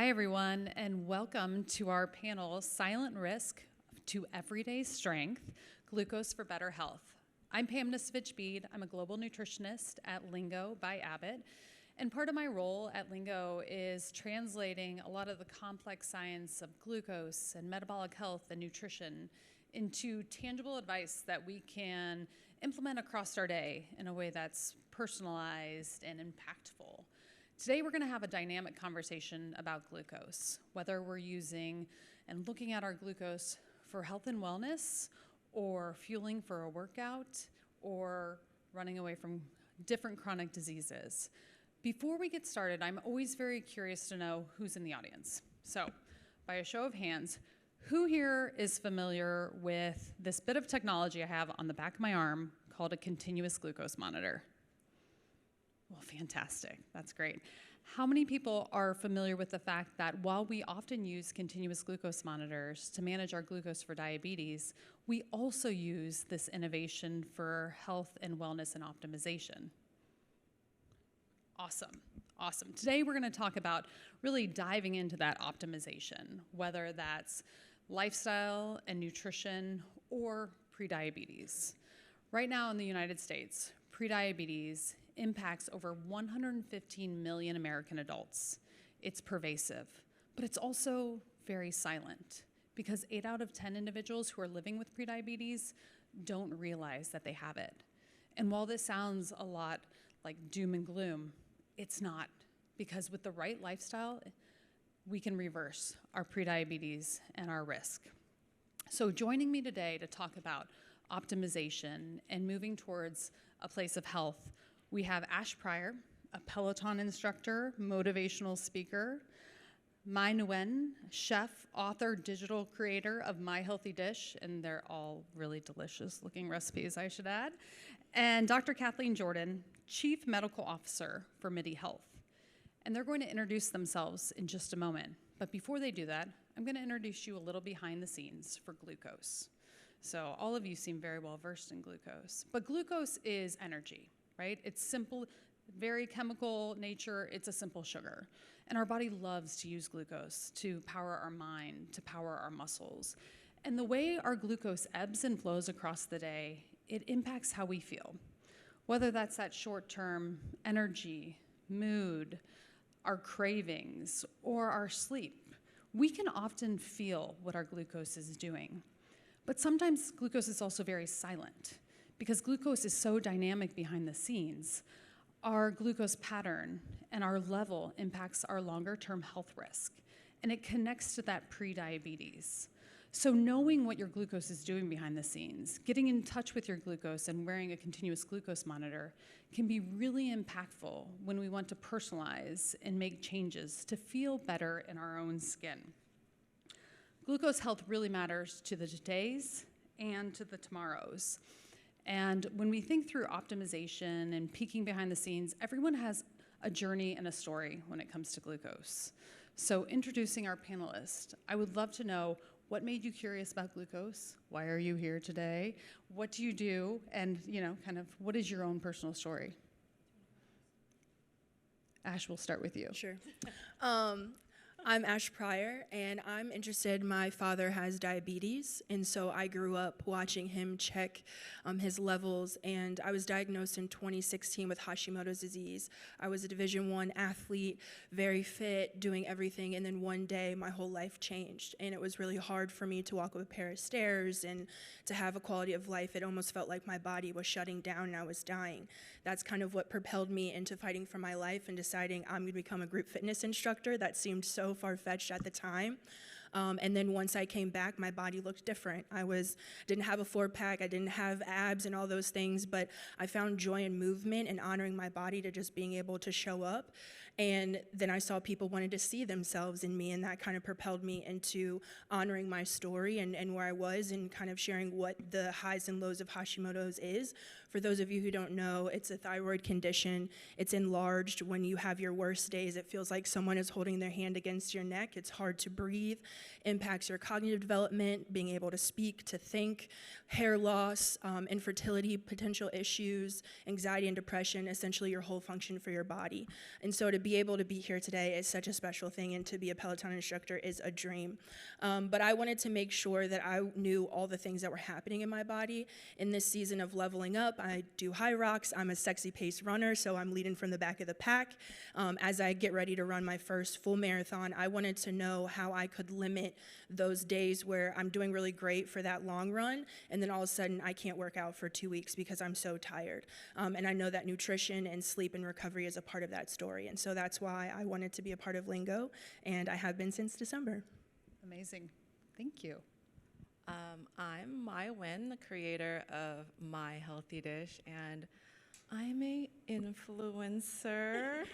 Hi, everyone, and welcome to our panel, Silent Risk to Everyday Strength, Glucose for Better Health. I'm Pam Nisovich-Bede. I'm a global nutritionist at Lingo by Abbott, and part of my role at Lingo is translating a lot of the complex science of glucose and metabolic health and nutrition into tangible advice that we can implement across our day in a way that's personalized and impactful. Today, we're going to have a dynamic conversation about glucose, whether we're using and looking at our glucose for health and wellness, or fueling for a workout, or running away from different chronic diseases. Before we get started, I'm always very curious to know who's in the audience. So, by a show of hands, who here is familiar with this bit of technology I have on the back of my arm called a continuous glucose monitor? Well, fantastic. That's great. How many people are familiar with the fact that while we often use continuous glucose monitors to manage our glucose for diabetes, we also use this innovation for health and wellness and optimization? Awesome. Awesome. Today we're going to talk about really diving into that optimization, whether that's lifestyle and nutrition or prediabetes. Right now in the United States, prediabetes impacts over 115 million American adults. It's pervasive, but it's also very silent because 8 out of 10 individuals who are living with prediabetes don't realize that they have it. And while this sounds a lot like doom and gloom, it's not, because with the right lifestyle, we can reverse our prediabetes and our risk. So joining me today to talk about optimization and moving towards a place of health, we have Ash Pryor, a Peloton instructor, motivational speaker, My Nguyen, chef, author, digital creator of My Healthy Dish, and they're all really delicious looking recipes, I should add, and Dr. Kathleen Jordan, Chief Medical Officer for MIDI Health. And they're going to introduce themselves in just a moment. But before they do that, I'm going to introduce you a little behind the scenes for glucose. So all of you seem very well versed in glucose. But glucose is energy, right? It's simple, very chemical nature. It's a simple sugar. And our body loves to use glucose to power our mind, to power our muscles. And the way our glucose ebbs and flows across the day, it impacts how we feel. Whether that's that short-term energy, mood, our cravings, or our sleep, we can often feel what our glucose is doing. But sometimes glucose is also very silent. Because glucose is so dynamic behind the scenes, our glucose pattern and our level impacts our longer-term health risk, and it connects to that prediabetes. So knowing what your glucose is doing behind the scenes, getting in touch with your glucose and wearing a continuous glucose monitor can be really impactful when we want to personalize and make changes to feel better in our own skin. Glucose health really matters to the todays and to the tomorrows. And when we think through optimization and peeking behind the scenes, everyone has a journey and a story when it comes to glucose. So introducing our panelists, I would love to know what made you curious about glucose? Why are you here today? What do you do? And, kind of what is your own personal story? Ash, we'll start with you. Sure. I'm Ash Pryor, and I'm interested. My father has diabetes, and so I grew up watching him check his levels, and I was diagnosed in 2016 with Hashimoto's disease. I was a Division I athlete, very fit, doing everything, and then one day my whole life changed, and it was really hard for me to walk up a pair of stairs and to have a quality of life. It almost felt like my body was shutting down and I was dying. That's kind of what propelled me into fighting for my life and deciding I'm going to become a group fitness instructor. That seemed so far-fetched at the time. And then once I came back, my body looked different. Didn't have a 4-pack, I didn't have abs and all those things, but I found joy in movement and honoring my body to just being able to show up. And then I saw people wanted to see themselves in me, and that kind of propelled me into honoring my story and where I was and kind of sharing what the highs and lows of Hashimoto's is. For those of you who don't know, it's a thyroid condition. It's enlarged. When you have your worst days, it feels like someone is holding their hand against your neck. It's hard to breathe, impacts your cognitive development, being able to speak, to think, hair loss, infertility, potential issues, anxiety and depression, essentially your whole function for your body. And so to be able to be here today is such a special thing, and to be a Peloton instructor is a dream. But I wanted to make sure that I knew all the things that were happening in my body. In this season of leveling up, I do high rocks. I'm a sexy pace runner, so I'm leading from the back of the pack. As I get ready to run my first full marathon, I wanted to know how I could limit those days where I'm doing really great for that long run, and then all of a sudden I can't work out for 2 weeks because I'm so tired. And I know that nutrition and sleep and recovery is a part of that story. And so that's why I wanted to be a part of Lingo, and I have been since December. Amazing. Thank you. I'm My Nguyen, the creator of My Healthy Dish, and I'm a influencer.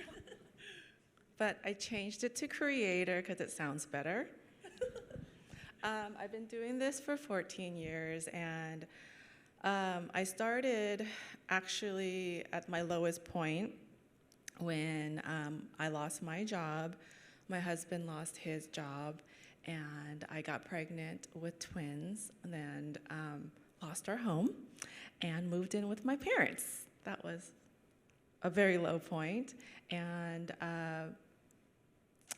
But I changed it to creator because it sounds better. I've been doing this for 14 years, and I started actually at my lowest point when I lost my job. My husband lost his job, and I got pregnant with twins, and then lost our home and moved in with my parents. That was a very low point. And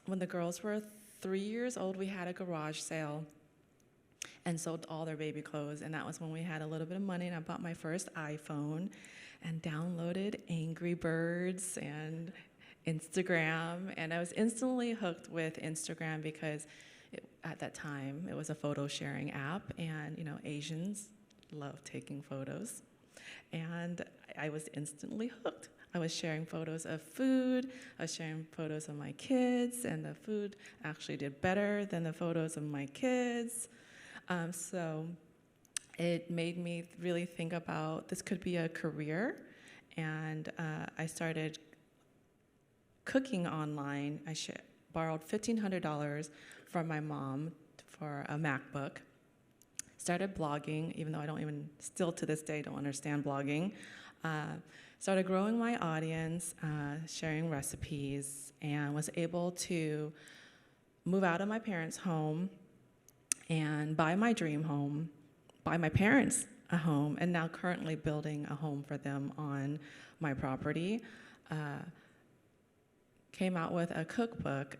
when the girls were 3 years old, we had a garage sale and sold all their baby clothes. And that was when we had a little bit of money, and I bought my first iPhone and downloaded Angry Birds and Instagram. And I was instantly hooked with Instagram because at that time it was a photo sharing app, and you know, Asians love taking photos. And I was instantly hooked. I was sharing photos of food, I was sharing photos of my kids, and the food actually did better than the photos of my kids. So it made me really think about this could be a career, and I started cooking online. I borrowed $1,500 from my mom for a MacBook. Started blogging, even though I don't even, still to this day, don't understand blogging. Started growing my audience, sharing recipes, and was able to move out of my parents' home and buy my dream home, buy my parents a home, and now currently building a home for them on my property. Came out with a cookbook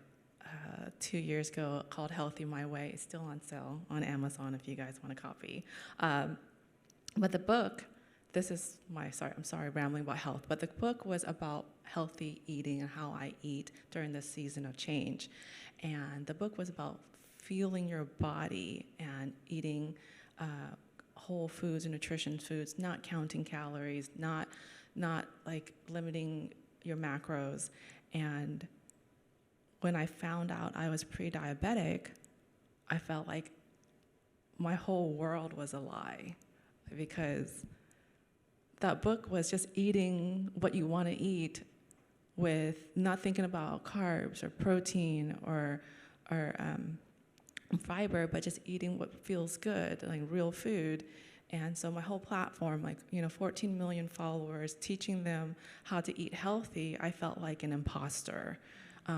2 years ago called Healthy My Way. It's still on sale on Amazon if you guys want a copy. But the book, I'm sorry, rambling about health, but the book was about healthy eating and how I eat during this season of change. And the book was about feeling your body and eating whole foods and nutrition foods, not counting calories, not like limiting your macros. And when I found out I was pre-diabetic, I felt like my whole world was a lie, because that book was just eating what you want to eat with not thinking about carbs or protein or fiber, but just eating what feels good, like real food. And so my whole platform, 14 million followers, teaching them how to eat healthy, I felt like an imposter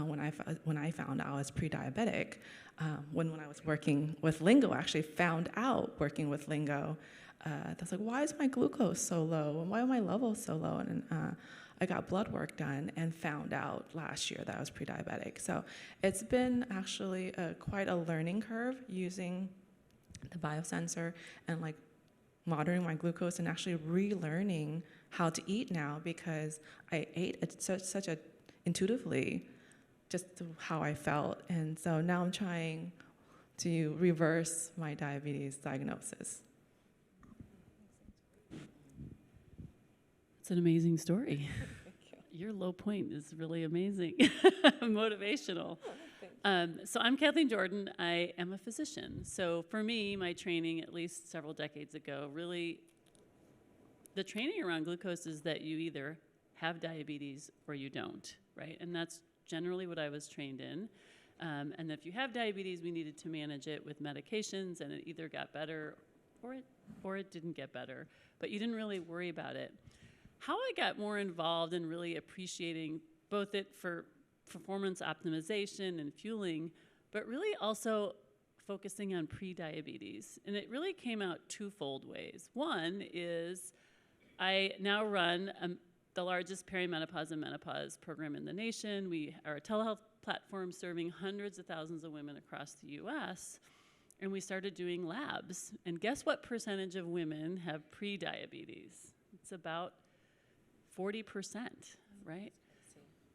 when I found out I was pre-diabetic. When I was working with Lingo, I actually found out working with Lingo, I was like, why is my glucose so low? And why are my levels so low? And I got blood work done and found out last year that I was pre-diabetic. So it's been actually quite a learning curve using the biosensor and monitoring my glucose and actually relearning how to eat now, because I ate such a intuitively just how I felt. And so now I'm trying to reverse my diabetes diagnosis. It's an amazing story. Your low point is really amazing, motivational. So I'm Kathleen Jordan. I am a physician. So for me, my training, at least several decades ago, really, the training around glucose is that you either have diabetes or you don't, right? And that's generally what I was trained in. And if you have diabetes, we needed to manage it with medications, and it either got better or it didn't get better. But you didn't really worry about it. How I got more involved in really appreciating both it for performance optimization and fueling, but really also focusing on pre-diabetes. And it really came out twofold ways. One is I now run the largest perimenopause and menopause program in the nation. We are a telehealth platform serving hundreds of thousands of women across the US. And we started doing labs. And guess what percentage of women have prediabetes? It's about 40%, right?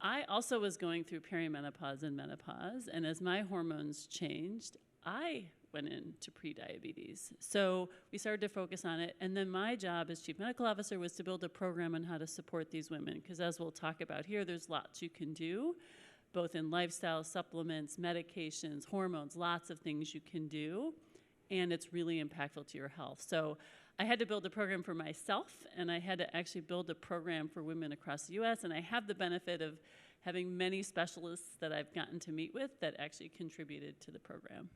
I also was going through perimenopause and menopause, and as my hormones changed, I went into prediabetes. So we started to focus on it, and then my job as chief medical officer was to build a program on how to support these women, because as we'll talk about here, there's lots you can do, both in lifestyle, supplements, medications, hormones, lots of things you can do, and it's really impactful to your health. So I had to build a program for myself, and I had to actually build a program for women across the US, and I have the benefit of having many specialists that I've gotten to meet with that actually contributed to the program.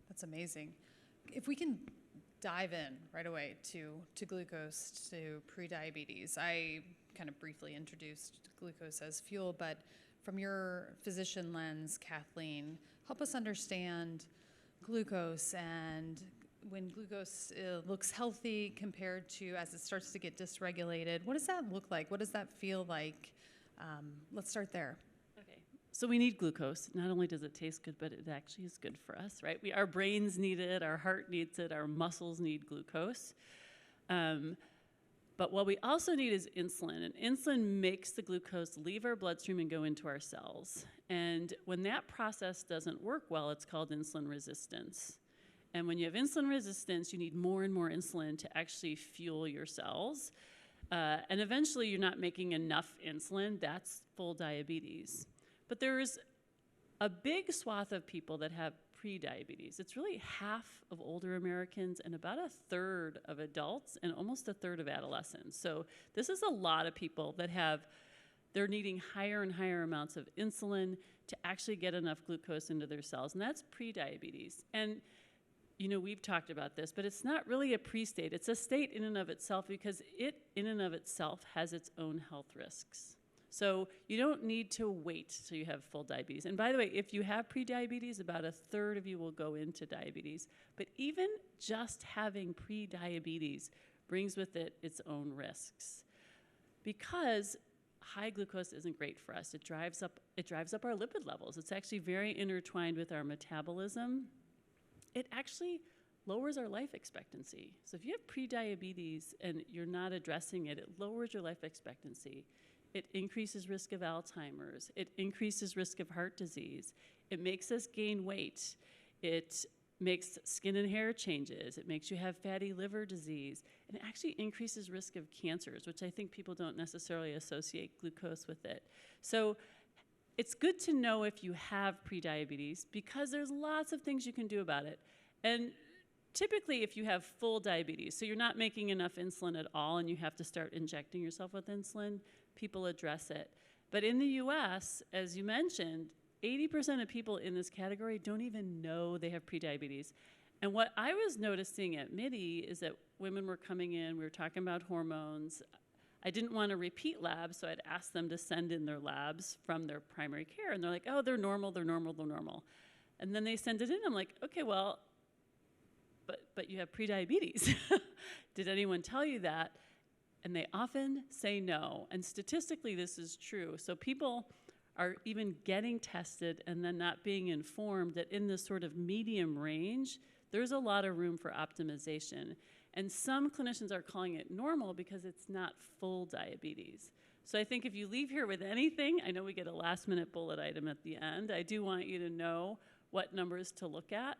That's amazing. If we can dive in right away to glucose, to prediabetes. I kind of briefly introduced glucose as fuel, but from your physician lens, Kathleen, help us understand glucose and when glucose looks healthy compared to as it starts to get dysregulated. What does that look like? What does that feel like? Let's start there. Okay, so we need glucose. Not only does it taste good, but it actually is good for us, right? Our brains need it, our heart needs it, our muscles need glucose. But what we also need is insulin, and insulin makes the glucose leave our bloodstream and go into our cells. And when that process doesn't work well, it's called insulin resistance. And when you have insulin resistance, you need more and more insulin to actually fuel your cells. And eventually you're not making enough insulin. That's full diabetes. But there's a big swath of people that have prediabetes. It's really half of older Americans and about a third of adults and almost a third of adolescents. So this is a lot of people that they're needing higher and higher amounts of insulin to actually get enough glucose into their cells, and that's prediabetes. And you know, we've talked about this, but it's not really a pre-state. It's a state in and of itself because it in and of itself has its own health risks. So you don't need to wait till you have full diabetes. And by the way, if you have prediabetes, about a third of you will go into diabetes. But even just having prediabetes brings with it its own risks. Because high glucose isn't great for us. It drives up our lipid levels. It's actually very intertwined with our metabolism. It actually lowers our life expectancy. So if you have prediabetes and you're not addressing it, it lowers your life expectancy. It increases risk of Alzheimer's. It increases risk of heart disease. It makes us gain weight. It makes skin and hair changes. It makes you have fatty liver disease. And it actually increases risk of cancers, which I think people don't necessarily associate glucose with it. So it's good to know if you have prediabetes because there's lots of things you can do about it. And typically if you have full diabetes, so you're not making enough insulin at all and you have to start injecting yourself with insulin, people address it. But in the US, as you mentioned, 80% of people in this category don't even know they have prediabetes. And what I was noticing at MIDI is that women were coming in, we were talking about hormones. I didn't want to repeat labs, so I'd ask them to send in their labs from their primary care. And they're like, oh, they're normal, they're normal, they're normal. And then they send it in. I'm like, okay, well, but you have prediabetes. Did anyone tell you that? And they often say no. And statistically, this is true. So people are even getting tested and then not being informed that in this sort of medium range, there's a lot of room for optimization. And some clinicians are calling it normal because it's not full diabetes. So I think if you leave here with anything, I know we get a last minute bullet item at the end. I do want you to know what numbers to look at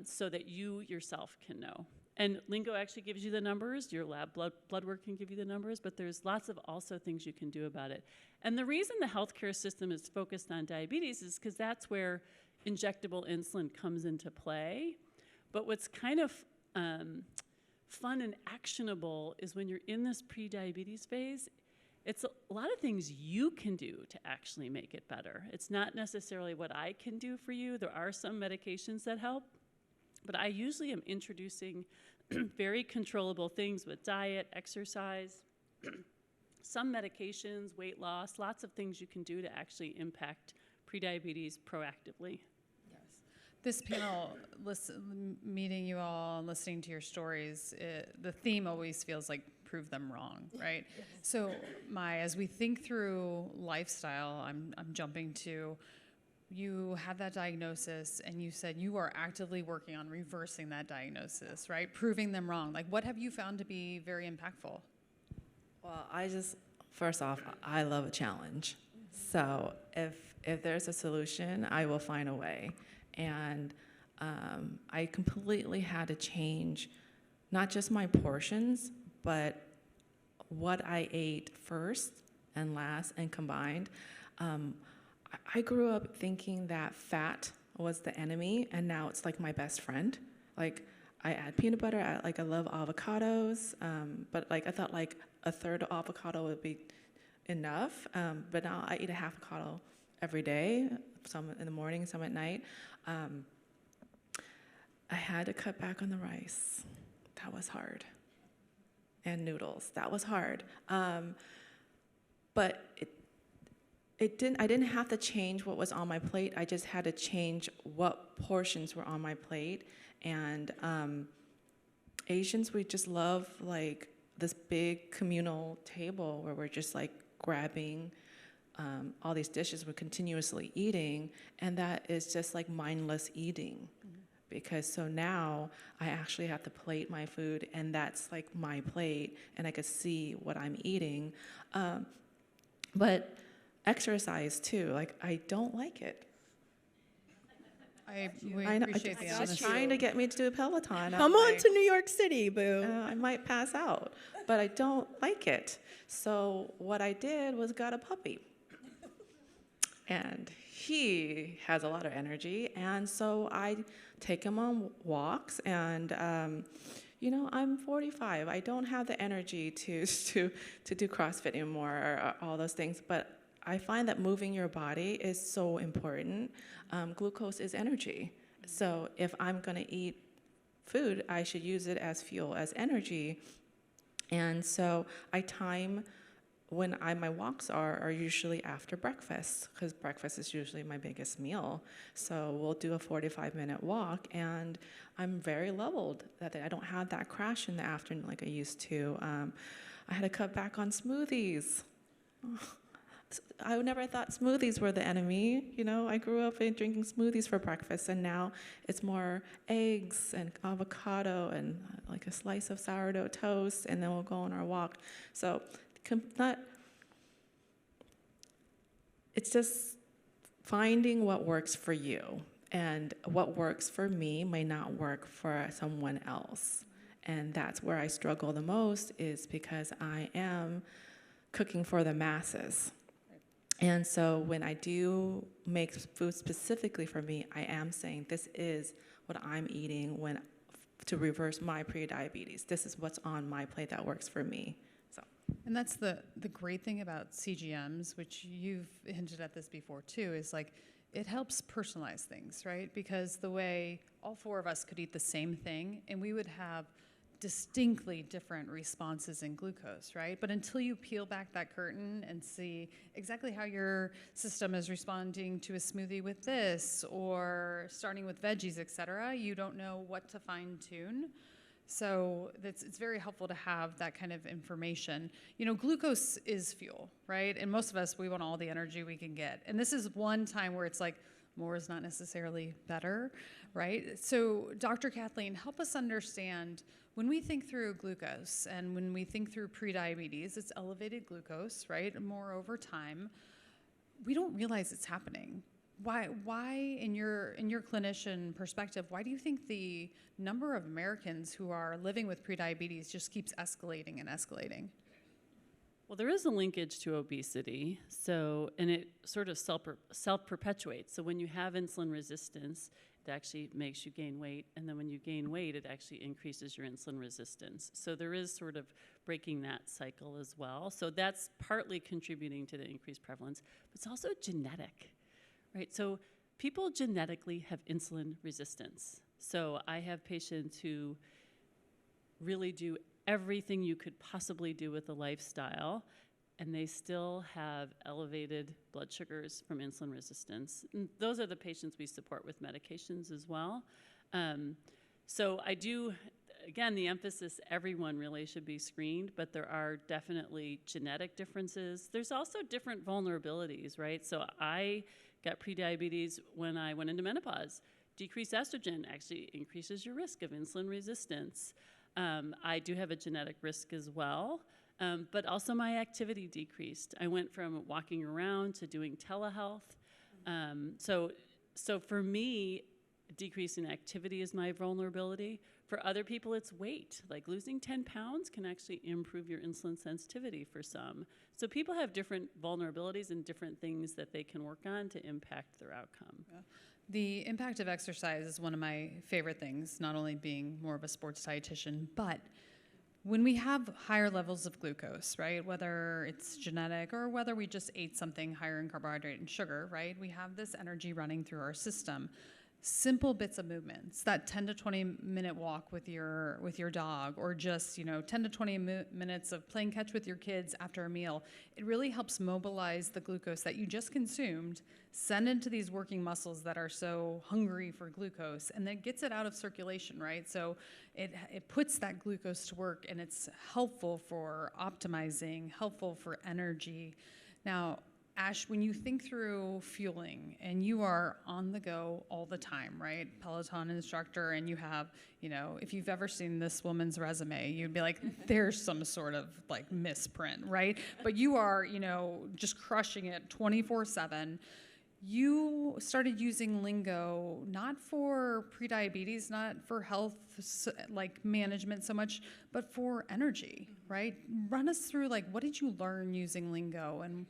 so that you yourself can know. And Lingo actually gives you the numbers. Your lab blood work can give you the numbers, but there's lots of also things you can do about it. And the reason the healthcare system is focused on diabetes is because that's where injectable insulin comes into play. But what's kind of fun and actionable is when you're in this pre-diabetes phase, it's a lot of things you can do to actually make it better. It's not necessarily what I can do for you. There are some medications that help, but I usually am introducing very controllable things with diet, exercise, some medications, weight loss, lots of things you can do to actually impact prediabetes proactively. Yes. This panel, meeting you all and listening to your stories, the theme always feels like prove them wrong, right? Yes. So, as we think through lifestyle, I'm jumping to, you had that diagnosis and you said you are actively working on reversing that diagnosis, right? Proving them wrong. Like, what have you found to be very impactful? Well, first off, I love a challenge. So if there's a solution, I will find a way. And I completely had to change not just my portions, but what I ate first and last and combined. I grew up thinking that fat was the enemy, and now it's like my best friend. Like, I add peanut butter, I love avocados, but like I thought like a third avocado would be enough, but now I eat a half avocado every day, some in the morning, some at night. I had to cut back on the rice. That was hard. And noodles, that was hard. But I didn't have to change what was on my plate. I just had to change what portions were on my plate. And Asians, we just love like this big communal table where we're just like grabbing all these dishes, we're continuously eating, and that is just like mindless eating. Mm-hmm. Because so now I actually have to plate my food, and that's like my plate, and I could see what I'm eating. But exercise too, like I don't like it. We appreciate the honesty. She's trying to get me to do a Peloton. Come on to New York City, boo. I might pass out, but I don't like it. So what I did was got a puppy. And he has a lot of energy, and so I take him on walks, and I'm 45. I don't have the energy to do CrossFit anymore or all those things, but I find that moving your body is so important. Glucose is energy. So if I'm going to eat food, I should use it as fuel, as energy. And so I time when my walks are usually after breakfast, because breakfast is usually my biggest meal. So we'll do a 45-minute walk, and I'm very leveled that I don't have that crash in the afternoon like I used to. I had to cut back on smoothies. I never thought smoothies were the enemy. I grew up drinking smoothies for breakfast, and now it's more eggs and avocado and like a slice of sourdough toast, and then we'll go on our walk. So it's just finding what works for you, and what works for me may not work for someone else. And that's where I struggle the most, is because I am cooking for the masses. And so when I do make food specifically for me, I am saying this is what I'm eating to reverse my prediabetes. This is what's on my plate that works for me. And that's the great thing about CGMs, which you've hinted at this before too, is like it helps personalize things, right? Because the way all four of us could eat the same thing and we would have distinctly different responses in glucose, right? But until you peel back that curtain and see exactly how your system is responding to a smoothie with this, or starting with veggies, et cetera, you don't know what to fine tune. So it's very helpful to have that kind of information. Glucose is fuel, right? And most of us, we want all the energy we can get. And this is one time where it's like, more is not necessarily better, right? So Dr. Kathleen, help us understand, when we think through glucose and when we think through prediabetes, it's elevated glucose, right? More over time. We don't realize it's happening. Why in your clinician perspective, why do you think the number of Americans who are living with prediabetes just keeps escalating and escalating? Well, there is a linkage to obesity, and it sort of self-perpetuates. So when you have insulin resistance, it actually makes you gain weight, and then when you gain weight, it actually increases your insulin resistance. So there is sort of breaking that cycle as well. So that's partly contributing to the increased prevalence, but it's also genetic. Right, so people genetically have insulin resistance. So I have patients who really do everything you could possibly do with a lifestyle, and they still have elevated blood sugars from insulin resistance. And those are the patients we support with medications as well. So I do, again, the emphasis, everyone really should be screened, but there are definitely genetic differences. There's also different vulnerabilities, right? So I got prediabetes when I went into menopause. Decreased estrogen actually increases your risk of insulin resistance. I do have a genetic risk as well, but also my activity decreased. I went from walking around to doing telehealth. So for me, decreasing activity is my vulnerability. For other people, it's weight. Like losing 10 pounds can actually improve your insulin sensitivity for some. So people have different vulnerabilities and different things that they can work on to impact their outcome. Yeah. The impact of exercise is one of my favorite things, not only being more of a sports dietitian, but when we have higher levels of glucose, right, whether it's genetic or whether we just ate something higher in carbohydrate and sugar, right, we have this energy running through our system. Simple bits of movements, that 10 to 20 minute walk with your dog, or just 10 to 20 minutes of playing catch with your kids after a meal, it really helps mobilize the glucose that you just consumed, send into these working muscles that are so hungry for glucose, and then gets it out of circulation, right? So it puts that glucose to work, and it's helpful for optimizing, helpful for energy. Now, Ash, when you think through fueling and you are on the go all the time, right? Peloton instructor, and you have, if you've ever seen this woman's resume, you'd be like, there's some sort of like misprint, right? But you are, just crushing it 24/7. You started using lingo not for prediabetes, not for health like management so much, but for energy, right? Run us through what did you learn using lingo, and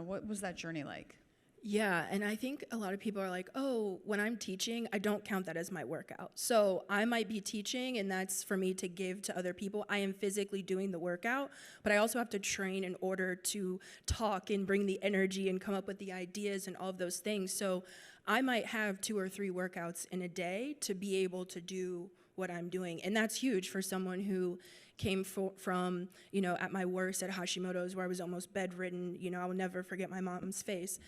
what was that journey like? Yeah, and I think a lot of people are like, oh, when I'm teaching, I don't count that as my workout. So I might be teaching, and that's for me to give to other people. I am physically doing the workout, but I also have to train in order to talk and bring the energy and come up with the ideas and all of those things. So I might have 2 or 3 workouts in a day to be able to do what I'm doing. And that's huge for someone who came from, at my worst at Hashimoto's, where I was almost bedridden. I will never forget my mom's face,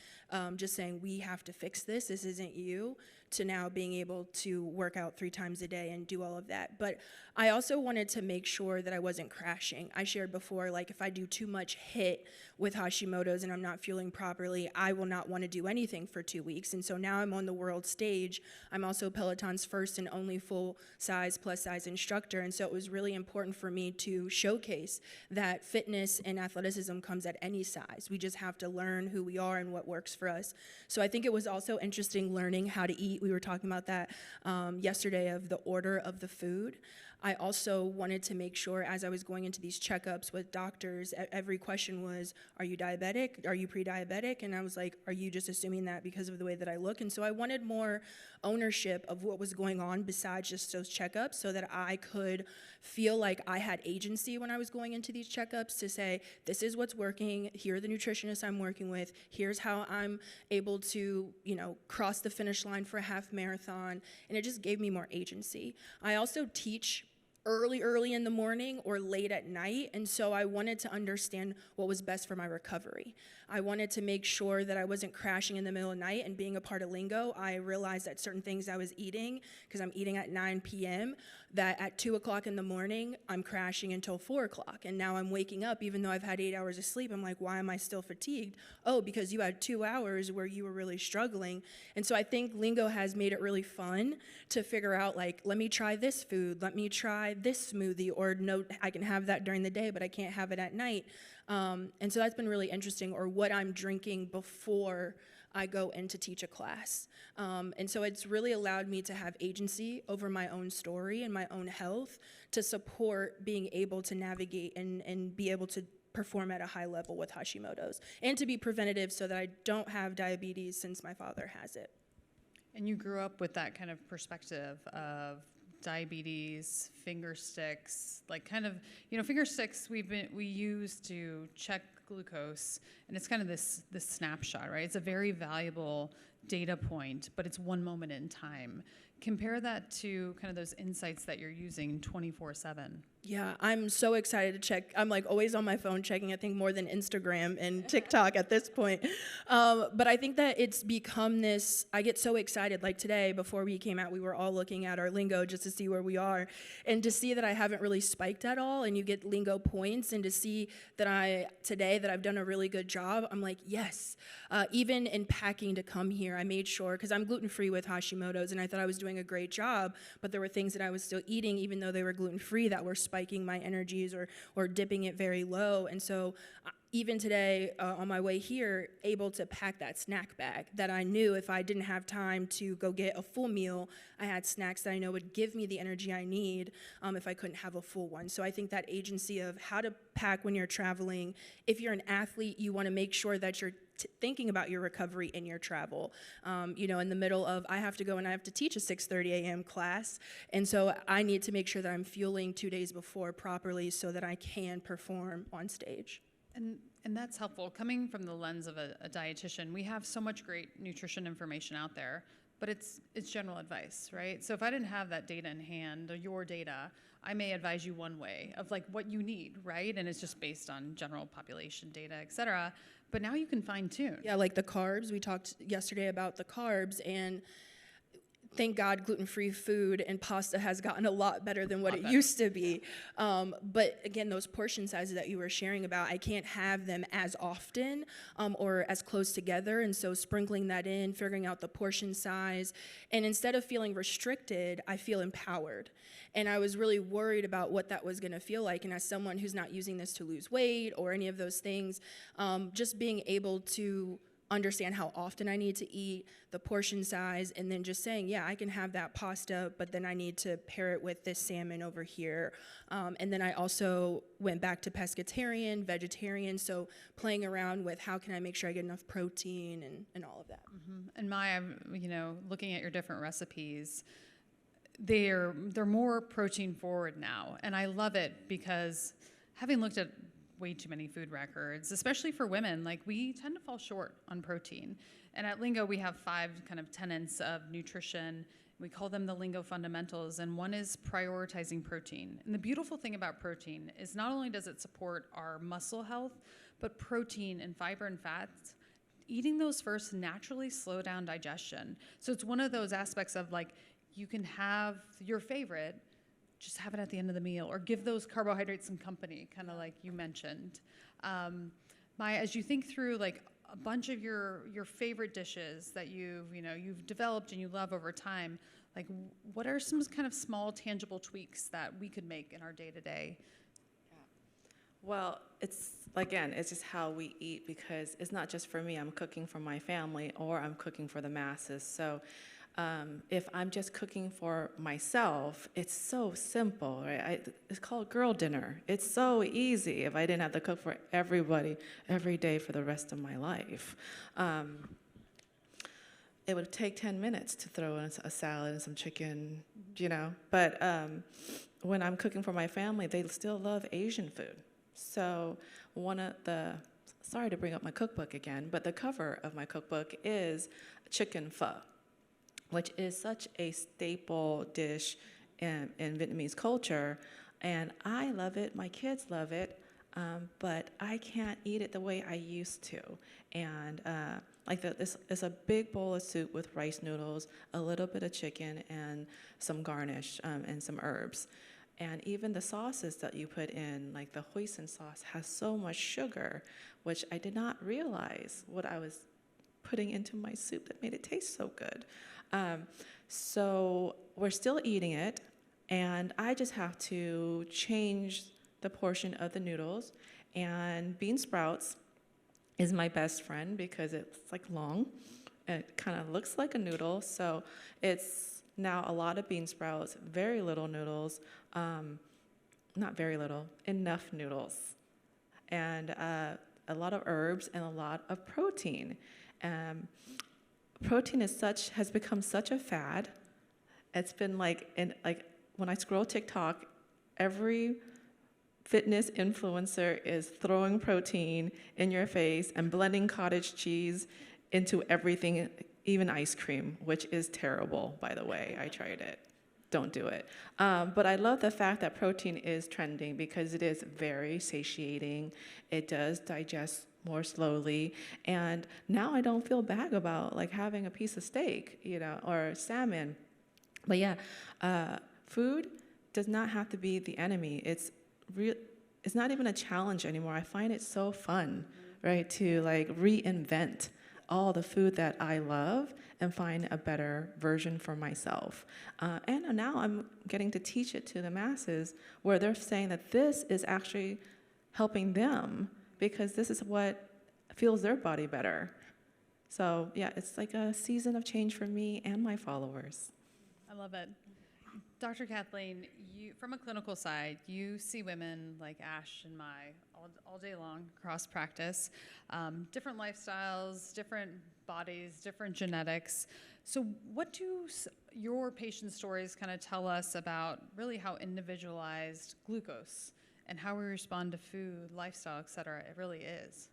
just saying, we have to fix this. This isn't you, to now being able to work out 3 times a day and do all of that. But I also wanted to make sure that I wasn't crashing. I shared before, if I do too much HIIT with Hashimoto's and I'm not fueling properly, I will not want to do anything for 2 weeks. And so now I'm on the world stage. I'm also Peloton's first and only full-size, plus-size instructor. And so it was really important for me to showcase that fitness and athleticism comes at any size. We just have to learn who we are and what works for us. So I think it was also interesting learning how to eat. We were talking about that yesterday, of the order of the food. I also wanted to make sure, as I was going into these checkups with doctors, every question was, are you diabetic? Are you pre-diabetic? And I was like, are you just assuming that because of the way that I look? And so I wanted more ownership of what was going on besides just those checkups, so that I could feel like I had agency when I was going into these checkups to say, this is what's working, here are the nutritionists I'm working with, here's how I'm able to, cross the finish line for a half marathon, and it just gave me more agency. I also teach early in the morning or late at night, and so I wanted to understand what was best for my recovery. I wanted to make sure that I wasn't crashing in the middle of the night, and being a part of Lingo, I realized that certain things I was eating, because I'm eating at 9 p.m., that at 2 o'clock in the morning, I'm crashing until 4 o'clock, and now I'm waking up, even though I've had 8 hours of sleep. I'm like, why am I still fatigued? Oh, because you had 2 hours where you were really struggling. And so I think Lingo has made it really fun to figure out, let me try this food, let me try this smoothie, or no, I can have that during the day, but I can't have it at night. And so that's been really interesting, or what I'm drinking before I go in to teach a class. And so it's really allowed me to have agency over my own story and my own health, to support being able to navigate and be able to perform at a high level with Hashimoto's, and to be preventative so that I don't have diabetes since my father has it. And you grew up with that kind of perspective of diabetes, finger sticks, finger sticks we use to check glucose, and it's kind of this snapshot, right? It's a very valuable data point, but it's one moment in time. Compare that to kind of those insights that you're using 24/7. Yeah, I'm so excited to check. I'm like always on my phone checking, I think more than Instagram and TikTok at this point. But I think that it's become this, I get so excited. Like today, before we came out, we were all looking at our lingo just to see where we are. And to see that I haven't really spiked at all, and you get lingo points, and to see that today that I've done a really good job, I'm like, yes. Even in packing to come here, I made sure, because I'm gluten-free with Hashimoto's, and I thought I was doing a great job, but there were things that I was still eating, even though they were gluten-free, that were spiking my energies or dipping it very low. And so even today, on my way here, able to pack that snack bag that I knew if I didn't have time to go get a full meal, I had snacks that I know would give me the energy I need if I couldn't have a full one. So I think that agency of how to pack when you're traveling, if you're an athlete, you want to make sure that you're thinking about your recovery in your travel. In the middle of, I have to go and I have to teach a 6:30 a.m. class, and so I need to make sure that I'm fueling 2 days before properly so that I can perform on stage. And that's helpful. Coming from the lens of a dietitian, we have so much great nutrition information out there, but it's general advice, right? So if I didn't have that data in hand, or your data, I may advise you one way of like what you need, right? And it's just based on general population data, et cetera. But now you can fine tune. Yeah, like the carbs. We talked yesterday about the carbs, and thank God gluten-free food and pasta has gotten a lot better than what it used to be. But again, those portion sizes that you were sharing about, I can't have them as often or as close together. And so sprinkling that in, figuring out the portion size. And instead of feeling restricted, I feel empowered. And I was really worried about what that was going to feel like. And as someone who's not using this to lose weight or any of those things, just being able to understand how often I need to eat, the portion size, and then just saying, yeah, I can have that pasta, but then I need to pair it with this salmon over here. And then I also went back to pescatarian, vegetarian, so playing around with how can I make sure I get enough protein and all of that. Mm-hmm. And Maya, looking at your different recipes, they're more protein forward now. And I love it because having looked at way too many food records, especially for women, like we tend to fall short on protein. And at Lingo, we have 5 kind of tenets of nutrition. We call them the Lingo fundamentals, and one is prioritizing protein. And the beautiful thing about protein is not only does it support our muscle health, but protein and fiber and fats, eating those first naturally slow down digestion. So it's one of those aspects of like, you can have your favorite, just have it at the end of the meal, or give those carbohydrates some company, kind of like you mentioned. Maya, as you think through like a bunch of your favorite dishes that you've developed and you love over time, like what are some kind of small tangible tweaks that we could make in our day-to-day? Well, it's just how we eat, because it's not just for me. I'm cooking for my family, or I'm cooking for the masses. So if I'm just cooking for myself, it's so simple, right? It's called girl dinner. It's so easy if I didn't have to cook for everybody every day for the rest of my life. It would take 10 minutes to throw in a salad and some chicken, But when I'm cooking for my family, they still love Asian food. So sorry to bring up my cookbook again, but the cover of my cookbook is chicken pho, which is such a staple dish in Vietnamese culture. And I love it, my kids love it, but I can't eat it the way I used to. And it's a big bowl of soup with rice noodles, a little bit of chicken, and some garnish and some herbs. And even the sauces that you put in, like the hoisin sauce, has so much sugar, which I did not realize what I was putting into my soup that made it taste so good. So we're still eating it, and I just have to change the portion of the noodles. And bean sprouts is my best friend because it's like long, and it kind of looks like a noodle. So it's now a lot of bean sprouts, very little noodles, not very little, enough noodles, and a lot of herbs and a lot of protein. Protein has become such a fad. It's been like when I scroll TikTok, every fitness influencer is throwing protein in your face and blending cottage cheese into everything, even ice cream, which is terrible, by the way. I tried it. don't do it. But I love the fact that protein is trending because it is very satiating. It does digest more slowly. And now I don't feel bad about like having a piece of steak, or salmon. But yeah, food does not have to be the enemy. It's not even a challenge anymore. I find it so fun, right, to like reinvent all the food that I love and find a better version for myself. And now I'm getting to teach it to the masses where they're saying that this is actually helping them because this is what feels their body better. So yeah, it's like a season of change for me and my followers. I love it. Dr. Kathleen, you, from a clinical side, you see women like Ash and all day long across practice, different lifestyles, different bodies, different genetics. So what do your patient stories kind of tell us about really how individualized glucose and how we respond to food, lifestyle, et cetera, it really is?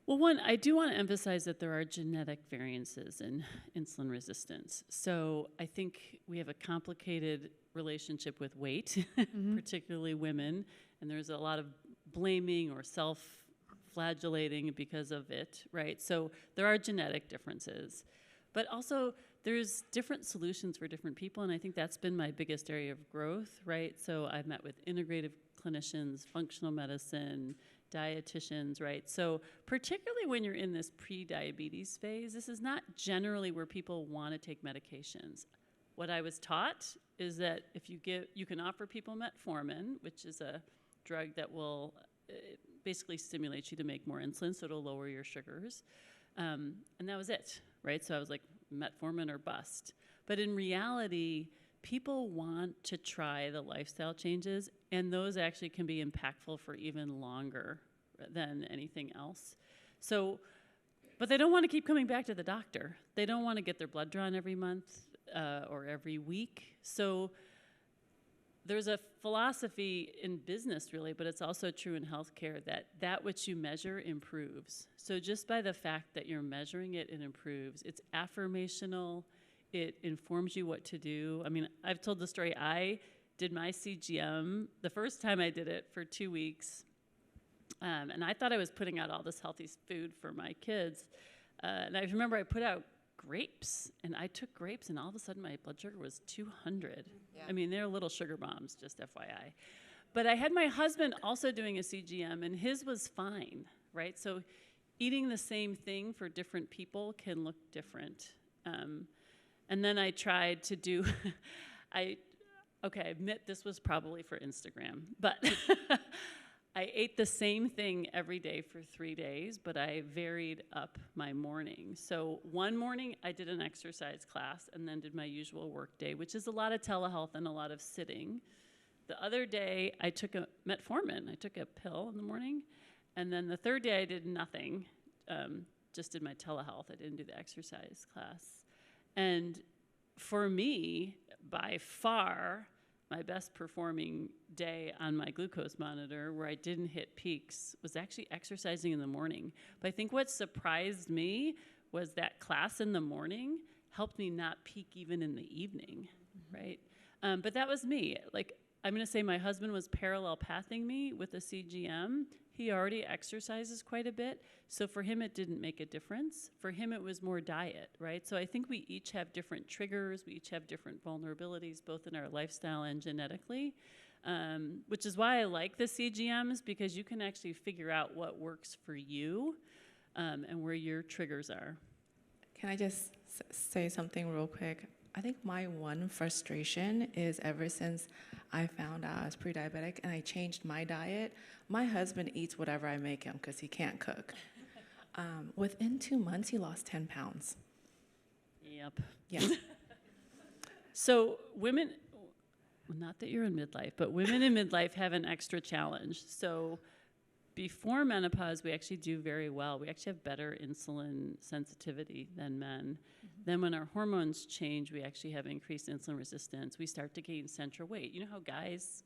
Well, one, I do want to emphasize that there are genetic variances in insulin resistance. So I think we have a complicated relationship with weight, particularly women, and there's a lot of blaming or self-flagellating because of it, right? So there are genetic differences. But also, there's different solutions for different people, and I think that's been my biggest area of growth, right? So I've met with integrative clinicians, functional medicine, dietitians, right? So particularly when you're in this pre-diabetes phase, this is not generally where people want to take medications. What I was taught is that if you can offer people metformin, which is a drug that will basically stimulate you to make more insulin, so it'll lower your sugars. And that was it, right? So I was like, metformin or bust. But in reality, people want to try the lifestyle changes, and those actually can be impactful for even longer than anything else. So, but they don't want to keep coming back to the doctor. They don't want to get their blood drawn every month or every week. So there's a philosophy in business, really, but it's also true in healthcare that which you measure improves. So just by the fact that you're measuring it, it improves. It's affirmational. It informs you what to do. I mean, I've told the story. I did my CGM the first time I did it for 2 weeks, and I thought I was putting out all this healthy food for my kids. And I remember I put out grapes, and I took grapes, and all of a sudden my blood sugar was 200. Yeah. I mean, they're little sugar bombs, just FYI. But I had my husband also doing a CGM, and his was fine, right? So eating the same thing for different people can look different. And then I tried to do, I admit this was probably for Instagram, but I ate the same thing every day for 3 days, but I varied up my morning. So one morning I did an exercise class and then did my usual work day, which is a lot of telehealth and a lot of sitting. The other day I took a metformin. I took a pill in the morning. And then the third day I did nothing, just did my telehealth. I didn't do the exercise class. And for me, by far, my best performing day on my glucose monitor where I didn't hit peaks was actually exercising in the morning. But I think what surprised me was that class in the morning helped me not peak even in the evening, right? But that was me. Like, I'm going to say my husband was parallel pathing me with the CGM. He already exercises quite a bit, so for him it didn't make a difference. For him it was more diet, right? So I think we each have different triggers, we each have different vulnerabilities, both in our lifestyle and genetically, which is why I like the CGMs, because you can actually figure out what works for you and where your triggers are. Can I just say something real quick? I think my one frustration is ever since I found out I was pre-diabetic and I changed my diet, my husband eats whatever I make him because he can't cook. Within 2 months, he lost 10 pounds. Yep. Yeah. So women, not that you're in midlife, but women in midlife have an extra challenge. So before menopause, we actually do very well. We actually have better insulin sensitivity than men. Then when our hormones change, we actually have increased insulin resistance. We start to gain central weight. You know how guys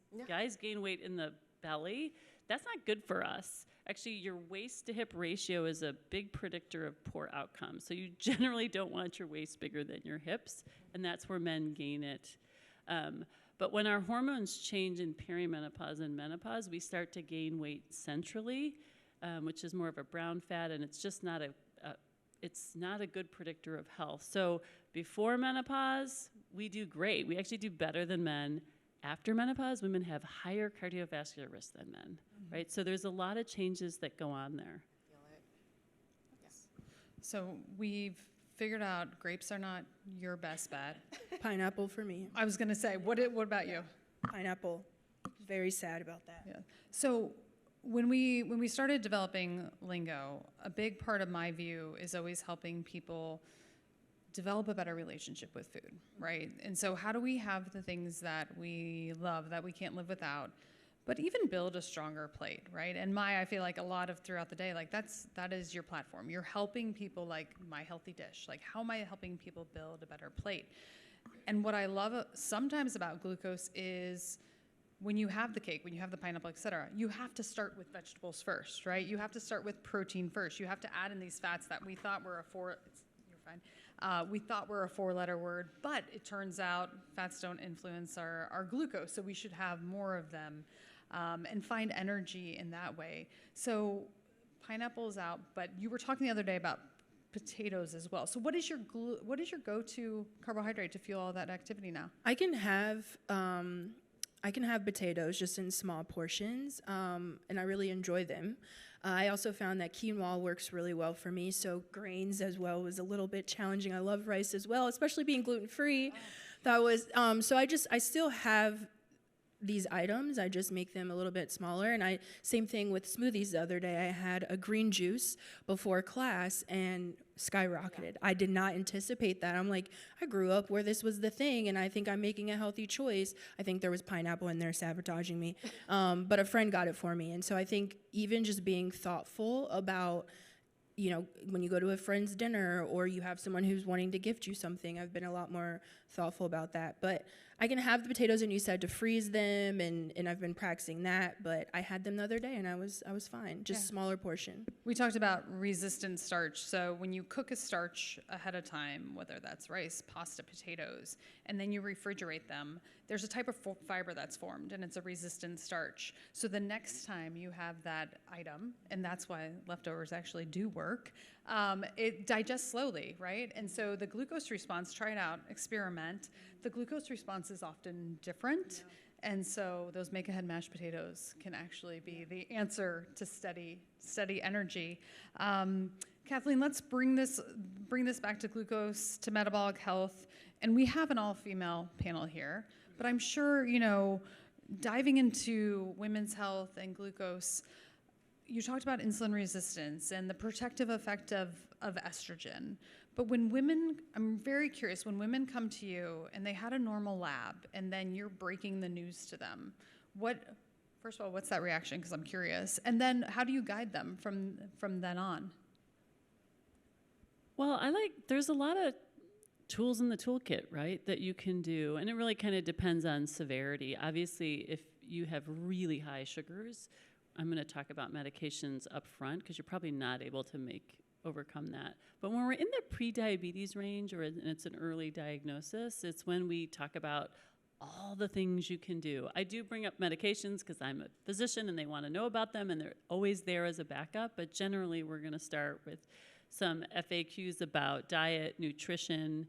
gain weight in the belly, that's not good for us. Actually, your waist to hip ratio is a big predictor of poor outcomes. So you generally don't want your waist bigger than your hips, and that's where men gain it. But when our hormones change in perimenopause and menopause, we start to gain weight centrally, which is more of a brown fat, and it's just not a good predictor of health. So before menopause, we do great. We actually do better than men. After menopause, women have higher cardiovascular risk than men, right? So there's a lot of changes that go on there. So we've figured out grapes are not your best bet. Pineapple for me. I was going to say, what about you? Pineapple. Very sad about that. Yeah. So when we started developing Lingo, a big part of my view is always helping people develop a better relationship with food, right? And so how do we have the things that we love that we can't live without, but even build a stronger plate, right? And I feel like a lot of throughout the day, like that is your platform. You're helping people, like My Healthy Dish. Like, how am I helping people build a better plate? And what I love sometimes about glucose is when you have the cake, when you have the pineapple, et cetera, you have to start with vegetables first, right? You have to start with protein first. You have to add in these fats that we thought were we thought were a 4-letter word, but it turns out fats don't influence our glucose, so we should have more of them and find energy in that way. So pineapple's out, but you were talking the other day about potatoes as well. So what is your go-to carbohydrate to fuel all that activity now? I can have potatoes just in small portions, and I really enjoy them. I also found that quinoa works really well for me, so grains as well was a little bit challenging. I love rice as well, especially being gluten-free. That was so I still have these items. I just make them a little bit smaller, and same thing with smoothies. The other day I had a green juice before class and skyrocketed. I did not anticipate that. I'm like, I grew up where this was the thing, and I think I'm making a healthy choice. I think there was pineapple in there sabotaging me, but a friend got it for me. And so I think even just being thoughtful about, when you go to a friend's dinner or you have someone who's wanting to gift you something, I've been a lot more thoughtful about that. But I can have the potatoes, and you said to freeze them, and I've been practicing that, but I had them the other day and I was fine, just smaller portion. We talked about resistant starch. So when you cook a starch ahead of time, whether that's rice, pasta, potatoes, and then you refrigerate them, there's a type of fiber that's formed, and it's a resistant starch. So the next time you have that item, and that's why leftovers actually do work, it digests slowly, right? And so the glucose response, try it out, experiment. The glucose response is often different. And so those make-ahead mashed potatoes can actually be the answer to steady energy. Kathleen, let's bring this back to glucose, to metabolic health. And we have an all-female panel here, but I'm sure, diving into women's health and glucose, you talked about insulin resistance and the protective effect of estrogen. But I'm very curious, when women come to you and they had a normal lab and then you're breaking the news to them, first of all, what's that reaction? Because I'm curious. And then how do you guide them from then on? Well, there's a lot of tools in the toolkit, right, that you can do. And it really kind of depends on severity. Obviously, if you have really high sugars, I'm going to talk about medications up front because you're probably not able to overcome that. But when we're in the prediabetes range and it's an early diagnosis, it's when we talk about all the things you can do. I do bring up medications because I'm a physician and they want to know about them and they're always there as a backup, but generally we're going to start with some FAQs about diet, nutrition,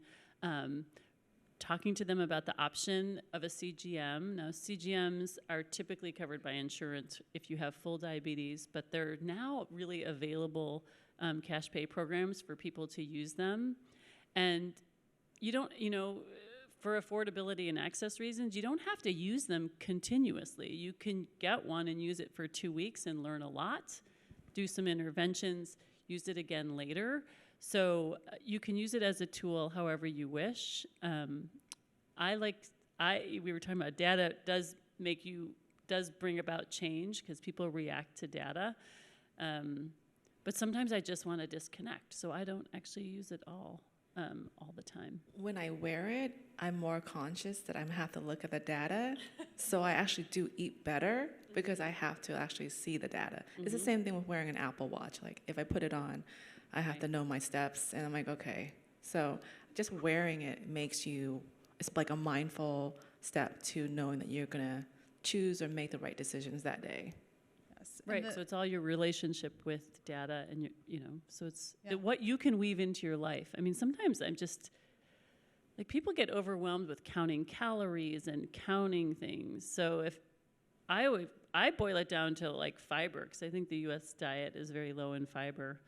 talking to them about the option of a CGM. Now, CGMs are typically covered by insurance if you have full diabetes, but they're now really available cash pay programs for people to use them. And you don't, for affordability and access reasons, you don't have to use them continuously. You can get one and use it for 2 weeks and learn a lot, do some interventions, use it again later. So you can use it as a tool however you wish. We were talking about data does bring about change because people react to data. But sometimes I just want to disconnect, so I don't actually use it all the time. When I wear it, I'm more conscious that I have to look at the data So I actually do eat better because I have to actually see the data. It's the same thing with wearing an Apple Watch. Like if I put it on, I have to know my steps, and I'm like, okay. So just wearing it makes you, it's like a mindful step to knowing that you're gonna choose or make the right decisions that day. Yes. Right, so it's all your relationship with data and so it's what you can weave into your life. I mean, sometimes I'm just, like people get overwhelmed with counting calories and counting things. So if I boil it down to like fiber, because I think the U.S. diet is very low in fiber.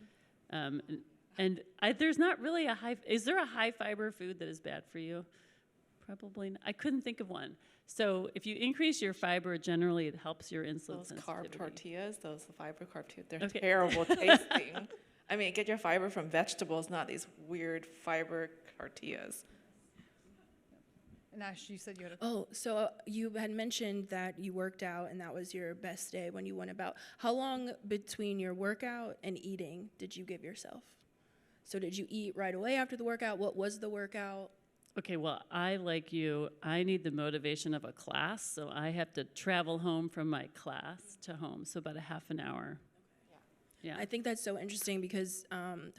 There's not really is there a high fiber food that is bad for you? Probably not. I couldn't think of one. So if you increase your fiber, generally it helps your insulin Those sensitivity. carb tortillas, those fiber carb tortillas, they're terrible tasting. I mean, get your fiber from vegetables, not these weird fiber tortillas. And Ash, you said you had a So you had mentioned that you worked out and that was your best day when you went about. How long between your workout and eating did you give yourself? So did you eat right away after the workout? What was the workout? Okay, well, I, like you, I need the motivation of a class, so I have to travel home from my class to home, so about a half an hour. Yeah. I think that's so interesting because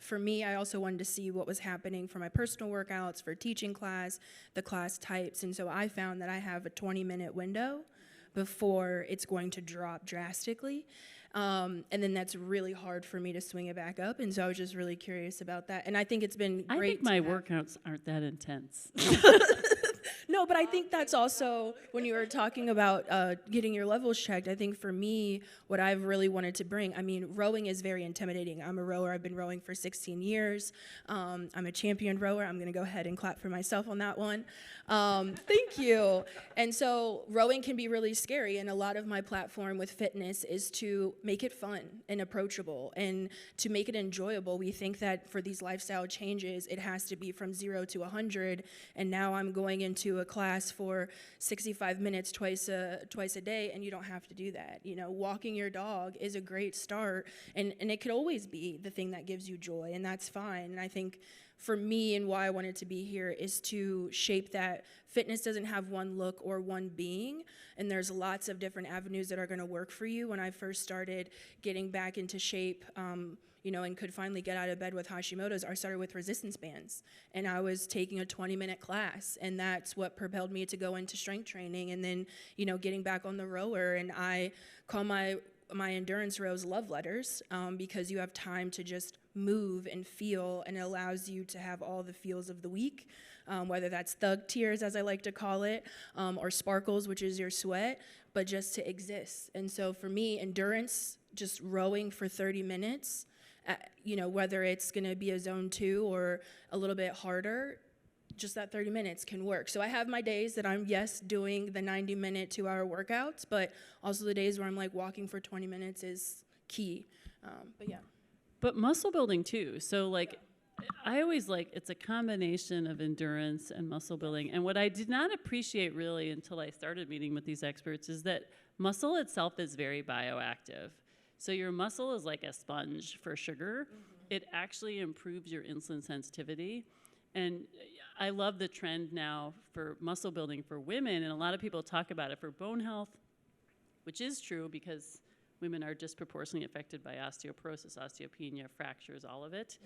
for me, I also wanted to see what was happening for my personal workouts, for teaching class, the class types. And so I found that I have a 20-minute window before it's going to drop drastically. And then that's really hard for me to swing it back up. And so I was just really curious about that. And I think it's been great. I think my workouts aren't that intense. No, but I think that's also when you were talking about getting your levels checked. I think for me, what I've really wanted to bring, I mean, rowing is very intimidating. I'm a rower. I've been rowing for 16 years. I'm a champion rower. I'm going to go ahead and clap for myself on that one. Thank you. And so rowing can be really scary. And a lot of my platform with fitness is to make it fun and approachable and to make it enjoyable. We think that for these lifestyle changes, it has to be from 0 to 100. And now I'm going into a class for 65 minutes twice a day, and you don't have to do that. You know, walking your dog is a great start, and it could always be the thing that gives you joy, and that's fine. And I think for me and why I wanted to be here is to shape that fitness doesn't have one look or one being, and there's lots of different avenues that are going to work for you. When I first started getting back into shape, and could finally get out of bed with Hashimoto's, I started with resistance bands. And I was taking a 20-minute class, and that's what propelled me to go into strength training and then, getting back on the rower. And I call my endurance rows love letters because you have time to just move and feel, and it allows you to have all the feels of the week, whether that's thug tears, as I like to call it, or sparkles, which is your sweat, but just to exist. And so for me, endurance, just rowing for 30 minutes, whether it's going to be a zone 2 or a little bit harder, just that 30 minutes can work. So I have my days that I'm, doing the 90-minute, 2-hour workouts, but also the days where I'm like walking for 20 minutes is key. But muscle building too. So I always it's a combination of endurance and muscle building. And what I did not appreciate really until I started meeting with these experts is that muscle itself is very bioactive. So your muscle is like a sponge for sugar. It actually improves your insulin sensitivity. And I love the trend now for muscle building for women, and a lot of people talk about it for bone health, which is true because women are disproportionately affected by osteoporosis, osteopenia, fractures, all of it.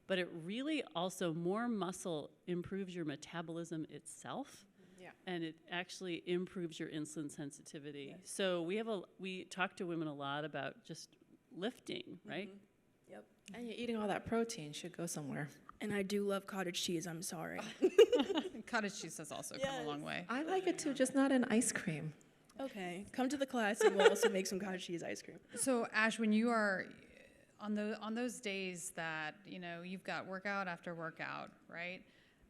But it really also, more muscle improves your metabolism itself. And it actually improves your insulin sensitivity. Yes. So we talk to women a lot about just lifting, right? Yep. And you're eating all that protein, should go somewhere. And I do love cottage cheese, I'm sorry. Cottage cheese has also come a long way. I like it too, just not in ice cream. Okay, come to the class and we'll also make some cottage cheese ice cream. So Ash, when you are on those days that, you've got workout after workout, right?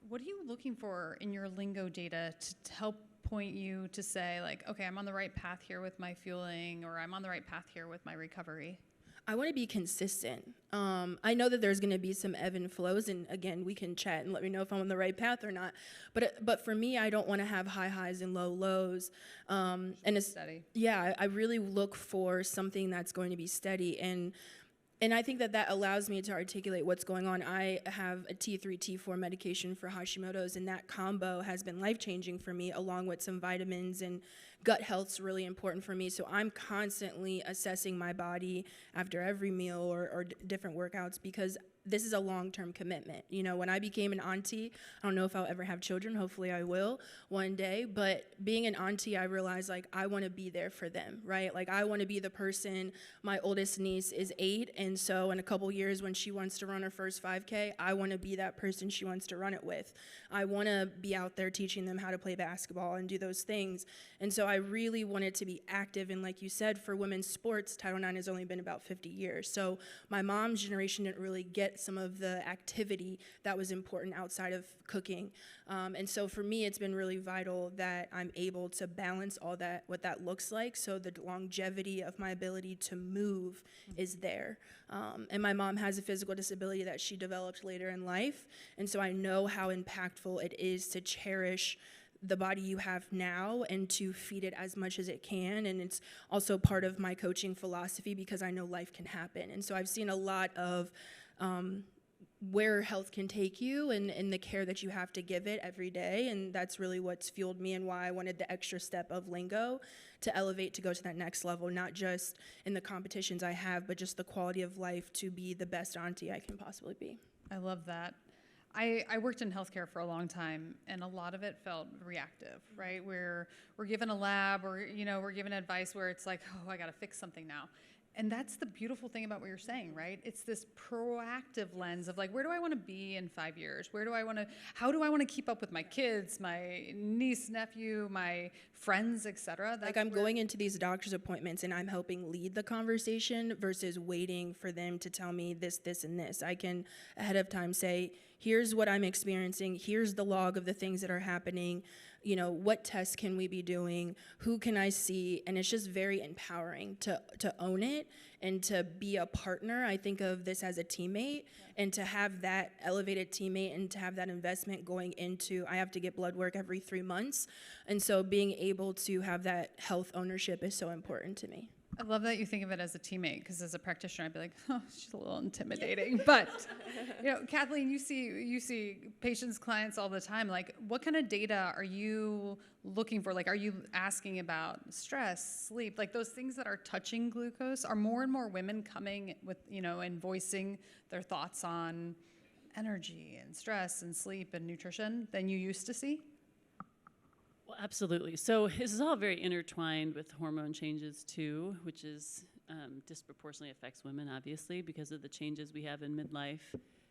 What are you looking for in your lingo data to help point you to say, okay, I'm on the right path here with my fueling, or I'm on the right path here with my recovery? I want to be consistent. I know that there's going to be some ebb and flows, and again, we can chat and let me know if I'm on the right path or not. But for me, I don't want to have high highs and low lows. And it's steady. Yeah, I really look for something that's going to be steady. And And I think that allows me to articulate what's going on. I have a T3, T4 medication for Hashimoto's, and that combo has been life-changing for me, along with some vitamins, and gut health's really important for me. So I'm constantly assessing my body after every meal or different workouts, because this is a long-term commitment. You know, when I became an auntie, I don't know if I'll ever have children, hopefully I will one day, but being an auntie, I realized, like, I want to be there for them, right? Like, I want to be the person. My oldest niece is 8, and so in a couple years when she wants to run her first 5K, I want to be that person she wants to run it with. I want to be out there teaching them how to play basketball and do those things. And so I really wanted to be active, and like you said, for women's sports, Title IX has only been about 50 years. So my mom's generation didn't really get some of the activity that was important outside of cooking. And so for me, it's been really vital that I'm able to balance all that, what that looks like, so the longevity of my ability to move is there. And my mom has a physical disability that she developed later in life, and so I know how impactful it is to cherish the body you have now and to feed it as much as it can. And it's also part of my coaching philosophy, because I know life can happen. And so I've seen a lot of where health can take you and the care that you have to give it every day. And that's really what's fueled me, and why I wanted the extra step of lingo to elevate, to go to that next level, not just in the competitions I have, but just the quality of life to be the best auntie I can possibly be. I love that. I worked in healthcare for a long time, and a lot of it felt reactive, right? Where we're given a lab, or, you know, we're given advice where it's like, oh, I got to fix something now. And that's the beautiful thing about what you're saying, right? It's this proactive lens of, like, where do I want to be in 5 years? How do I want to keep up with my kids, my niece, nephew, my friends, et cetera? Like, I'm going into these doctor's appointments and I'm helping lead the conversation versus waiting for them to tell me this, this, and this. I can ahead of time say, here's what I'm experiencing, here's the log of the things that are happening, you know, what tests can we be doing, who can I see? And it's just very empowering to own it and to be a partner. I think of this as a teammate, and to have that elevated teammate and to have that investment going into, I have to get blood work every 3 months. And so being able to have that health ownership is so important to me. I love that you think of it as a teammate, because as a practitioner, I'd be like, oh, she's a little intimidating. But, you know, Kathleen, you see patients, clients all the time. Like, what kind of data are you looking for? Like, are you asking about stress, sleep, like those things that are touching glucose? Are more and more women coming with, you know, and voicing their thoughts on energy and stress and sleep and nutrition than you used to see? Well, absolutely. So this is all very intertwined with hormone changes too, which is disproportionately affects women, obviously, because of the changes we have in midlife.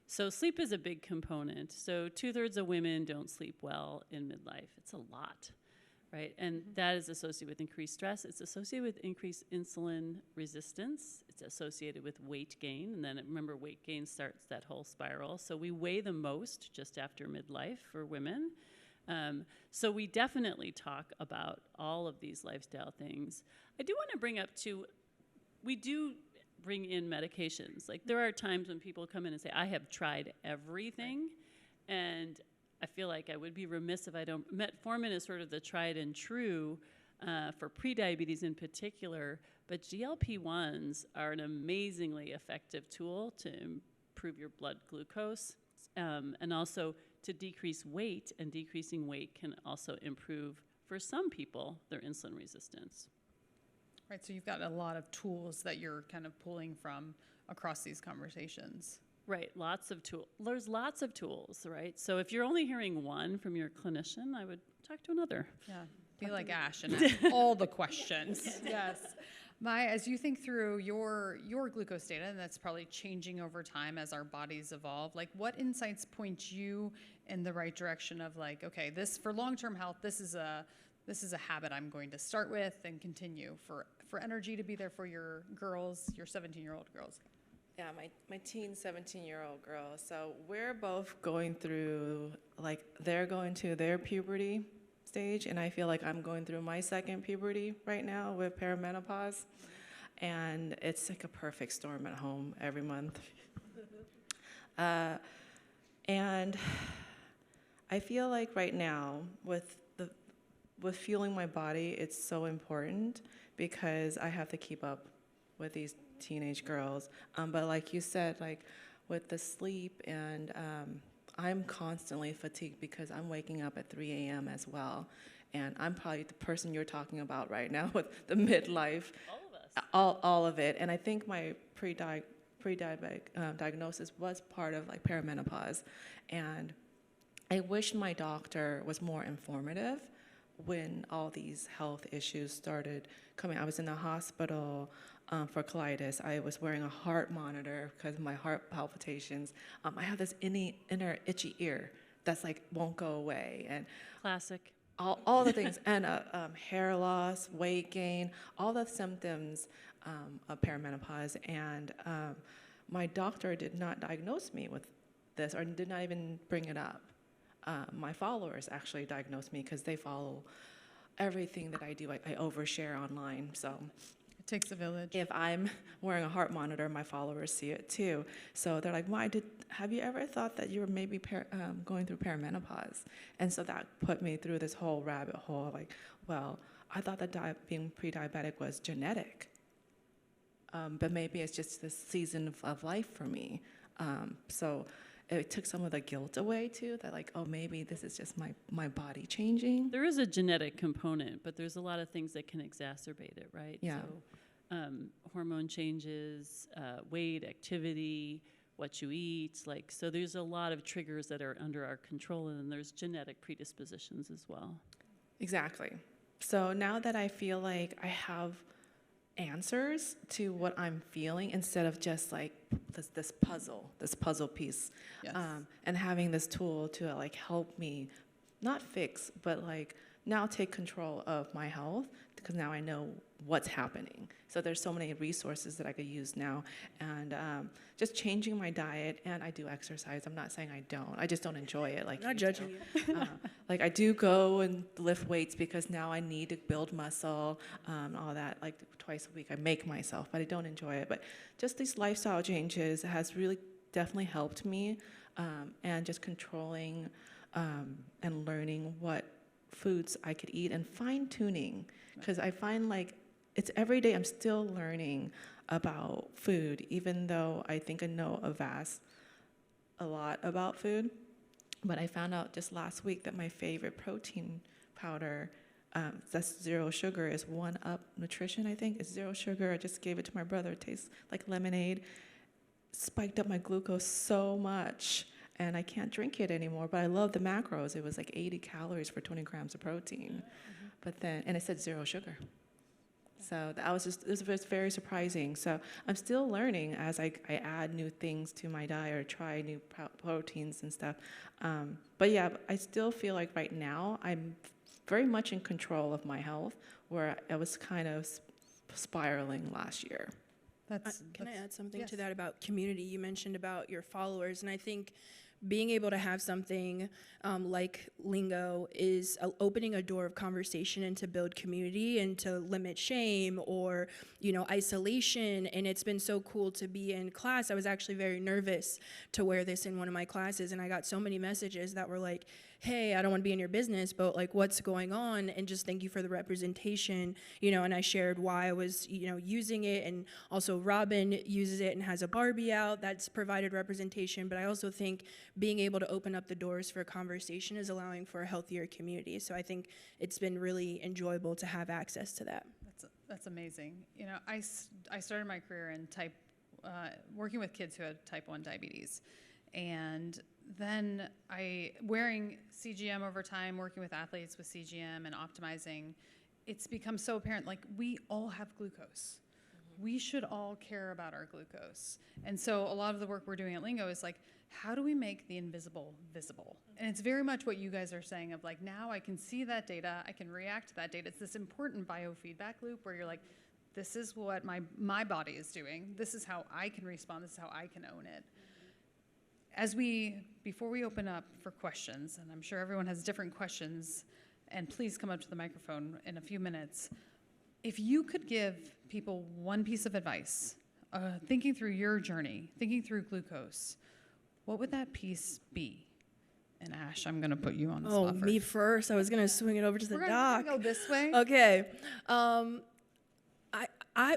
So sleep is a big component. So 2/3 of women don't sleep well in midlife. It's a lot, right? And that is associated with increased stress. It's associated with increased insulin resistance. It's associated with weight gain. And then remember, weight gain starts that whole spiral. So we weigh the most just after midlife for women. So we definitely talk about all of these lifestyle things. I do want to bring up too, we do bring in medications. Like, there are times when people come in and say, I have tried everything, and I feel like I would be remiss if I don't. Metformin is sort of the tried and true for prediabetes in particular, but GLP-1s are an amazingly effective tool to improve your blood glucose, and also to decrease weight, and decreasing weight can also improve, for some people, their insulin resistance. Right, so you've got a lot of tools that you're kind of pulling from across these conversations. Right, lots of tools. There's lots of tools, right? So if you're only hearing one from your clinician, I would talk to another. Yeah, be like Ash and ask all the questions. Yes. Maya, as you think through your glucose data, and that's probably changing over time as our bodies evolve, like, what insights point you in the right direction of, like, okay, this for long-term health, this is a habit I'm going to start with and continue for energy to be there for your girls, your 17-year-old girls? Yeah, my teen 17-year-old girl. So we're both going through, like, they're going to their puberty stage, and I feel like I'm going through my second puberty right now with perimenopause, and it's like a perfect storm at home every month. And I feel like right now with fueling my body, it's so important, because I have to keep up with these teenage girls. But like you said, like with the sleep and I'm constantly fatigued because I'm waking up at 3 a.m. as well. And I'm probably the person you're talking about right now with the midlife. All of us. All of it. And I think my pre-diabetic diagnosis was part of like perimenopause. And I wish my doctor was more informative when all these health issues started coming. I was in the hospital for colitis. I was wearing a heart monitor because of my heart palpitations. I have this inner itchy ear that's like won't go away. And Classic. all the things, and hair loss, weight gain, all the symptoms of perimenopause. And my doctor did not diagnose me with this or did not even bring it up. My followers actually diagnosed me because they follow everything that I do. I overshare online, so It takes a village. if I'm wearing a heart monitor, my followers see it too. So they're like, have you ever thought that you were maybe going through perimenopause? And so that put me through this whole rabbit hole. Like, well, I thought that being pre-diabetic was genetic. But maybe it's just this season of life for me. So it took some of the guilt away too, that like, oh, maybe this is just my body changing. There is a genetic component, but there's a lot of things that can exacerbate it, right? Yeah. So hormone changes, weight, activity, what you eat, so there's a lot of triggers that are under our control, and then there's genetic predispositions as well. Exactly. So now that I feel like I have answers to what I'm feeling instead of just like this puzzle piece, Yes. and having this tool to like help me not fix, but like now take control of my health, because now I know what's happening. So there's so many resources that I could use now, and just changing my diet, and I do exercise. I'm not saying I don't. I just don't enjoy it. Like, I'm not judging you. like I do go and lift weights because now I need to build muscle, all that. Like twice a week I make myself, but I don't enjoy it. But just these lifestyle changes has really definitely helped me, and just controlling and learning what foods I could eat and fine-tuning, because I find like it's every day I'm still learning about food, even though I think I know a lot about food. But I found out just last week that my favorite protein powder, that's zero sugar, is 1UP Nutrition, I think. It's zero sugar. I just gave it to my brother. It tastes like lemonade. Spiked up my glucose so much, and I can't drink it anymore, but I love the macros. It was like 80 calories for 20 grams of protein. But then, and it said zero sugar. So that was it was very surprising. So I'm still learning as I add new things to my diet or try new proteins and stuff. But yeah, I still feel like right now I'm very much in control of my health, where I was kind of spiraling last year. Can I add something yes. to that about community? You mentioned about your followers, and I think being able to have something like Lingo is opening a door of conversation and to build community and to limit shame or, isolation. And it's been so cool to be in class. I was actually very nervous to wear this in one of my classes, and I got so many messages that were like, hey, I don't want to be in your business, but like, what's going on? And just thank you for the representation, and I shared why I was, using it. And also Robin uses it and has a Barbie out that's provided representation. But I also think being able to open up the doors for conversation is allowing for a healthier community. So I think it's been really enjoyable to have access to that. That's amazing. I started my career in working with kids who had type 1 diabetes. And then wearing CGM over time, working with athletes with CGM and optimizing, it's become so apparent, like we all have glucose. Mm-hmm. We should all care about our glucose. And so a lot of the work we're doing at Lingo is like, how do we make the invisible visible? And it's very much what you guys are saying of like, now I can see that data, I can react to that data. It's this important biofeedback loop where you're like, this is what my body is doing. This is how I can respond. This is how I can own it. Before we open up for questions, and I'm sure everyone has different questions, and please come up to the microphone in a few minutes. If you could give people one piece of advice, thinking through your journey, thinking through glucose, what would that piece be? And Ash, I'm going to put you on the spot first. Me first? I was going to swing it over to the doc. We're going to go this way. Okay.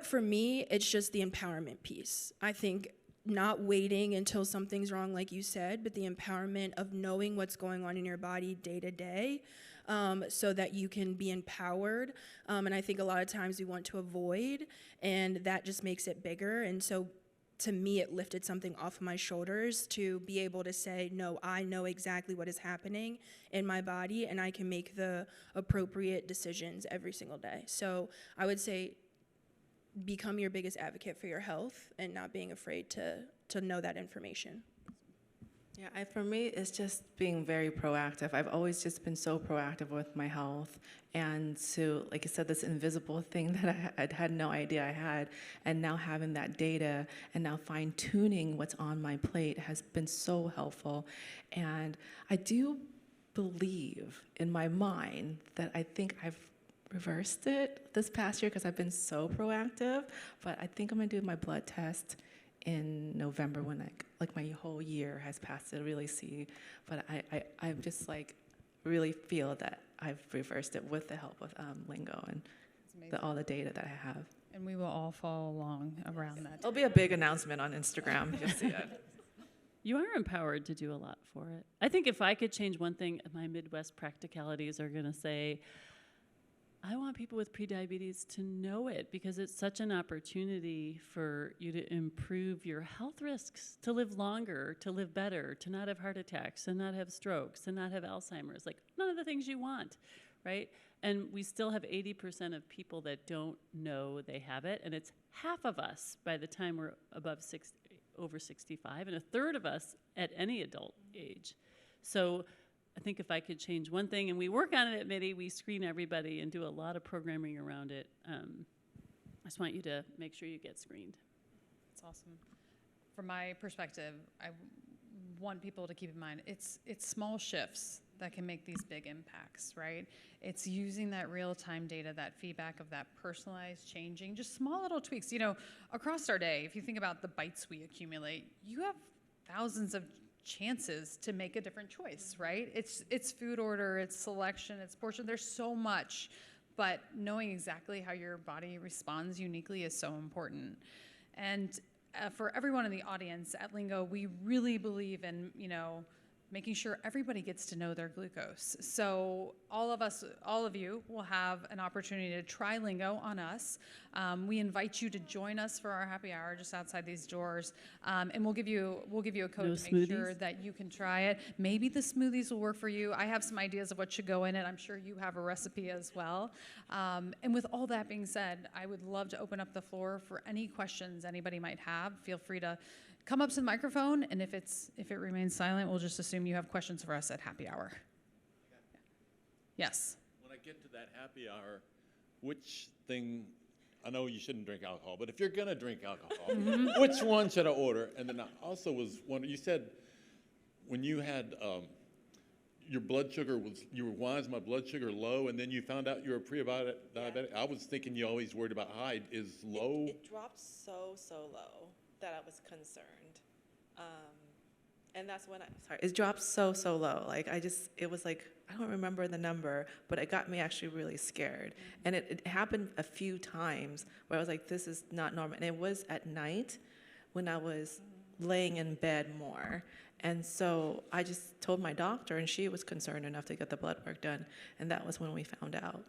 For me, it's just the empowerment piece. I think not waiting until something's wrong, like you said, but the empowerment of knowing what's going on in your body day to day, so that you can be empowered. And I think a lot of times we want to avoid, and that just makes it bigger. And so to me, it lifted something off of my shoulders to be able to say, no, I know exactly what is happening in my body, and I can make the appropriate decisions every single day. So I would say become your biggest advocate for your health and not being afraid to know that information. Yeah, for me, it's just being very proactive. I've always just been so proactive with my health. And so, like I said, this invisible thing that I had no idea I had, and now having that data and now fine-tuning what's on my plate has been so helpful. And I do believe in my mind that I think I've reversed it this past year because I've been so proactive. But I think I'm going to do my blood test in November when like my whole year has passed to really see. But I'm just like really feel that I've reversed it with the help of Lingo and all the data that I have. And we will all follow along around that. It'll be a big announcement on Instagram. You'll see it. You are empowered to do a lot for it. I think if I could change one thing, my Midwest practicalities are going to say, I want people with prediabetes to know it because it's such an opportunity for you to improve your health risks, to live longer, to live better, to not have heart attacks, to not have strokes, to not have Alzheimer's, like none of the things you want, right? And we still have 80% of people that don't know they have it, and it's half of us by the time we're over 65, and a third of us at any adult age. So I think if I could change one thing, and we work on it at MIDI, we screen everybody and do a lot of programming around it. I just want you to make sure you get screened. That's awesome. From my perspective, I want people to keep in mind, it's small shifts that can make these big impacts, right? It's using that real-time data, that feedback of that personalized changing, just small little tweaks. You know, across our day, if you think about the bites we accumulate, you have thousands of chances to make a different choice, right? It's food order, it's selection, it's portion. There's so much, but knowing exactly how your body responds uniquely is so important. And for everyone in the audience at Lingo, we really believe in, making sure everybody gets to know their glucose. So all of you will have an opportunity to try Lingo on us. We invite you to join us for our happy hour just outside these doors, and we'll give you a code No to make sure smoothies? that you can try it. Maybe the smoothies will work for you. I have some ideas of what should go in it. I'm sure you have a recipe as well. And with all that being said, I would love to open up the floor for any questions anybody might have. Feel free to come up to the microphone, and if it remains silent, we'll just assume you have questions for us at happy hour. Yes. When I get to that happy hour, which thing, I know you shouldn't drink alcohol, but if you're going to drink alcohol, which one should I order? And then I also was wondering, you said when you had your blood sugar you were wise, my blood sugar low, and then you found out you were pre-diabetic. Yeah. I was thinking you always worried about high. Is low? It dropped so low that I was concerned. And that's when it dropped so low. Like it was like, I don't remember the number, but it got me actually really scared. Mm-hmm. And it happened a few times where I was like, this is not normal. And it was at night when I was laying in bed more. And so I just told my doctor, and she was concerned enough to get the blood work done. And that was when we found out.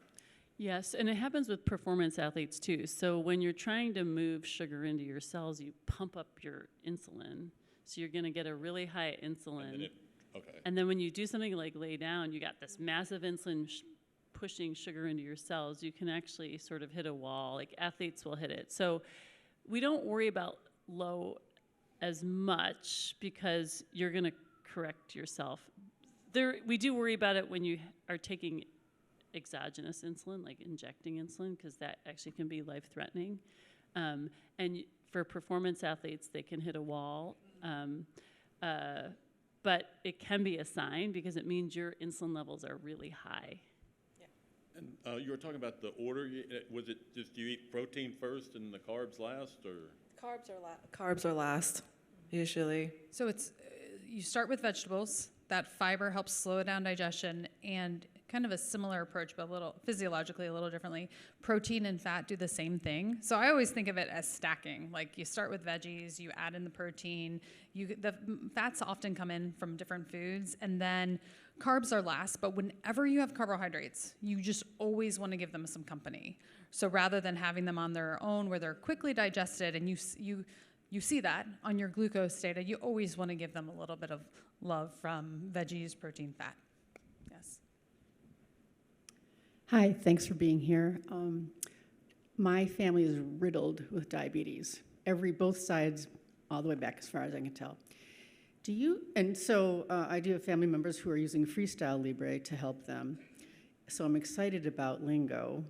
Yes, and it happens with performance athletes too. So when you're trying to move sugar into your cells, you pump up your insulin. So you're going to get a really high insulin. And then when you do something like lay down, you got this massive insulin pushing sugar into your cells. You can actually sort of hit a wall. Like athletes will hit it. So we don't worry about low as much because you're going to correct yourself. We do worry about it when you are taking exogenous insulin, like injecting insulin, because that actually can be life-threatening. And for performance athletes, they can hit a wall. But it can be a sign because it means your insulin levels are really high. Yeah. And you were talking about the order. Was it just you eat protein first and the carbs last, or? Carbs are last, usually. So it's you start with vegetables. That fiber helps slow down digestion, and kind of a similar approach, but a little physiologically a little differently. Protein and fat do the same thing. So I always think of it as stacking. Like you start with veggies, you add in the protein, the fats often come in from different foods, and then carbs are last, but whenever you have carbohydrates, you just always want to give them some company. So rather than having them on their own where they're quickly digested, and you see that on your glucose data, you always want to give them a little bit of love from veggies, protein, fat. Yes. Hi, thanks for being here. My family is riddled with diabetes, both sides, all the way back as far as I can tell. I do have family members who are using Freestyle Libre to help them. So I'm excited about Lingo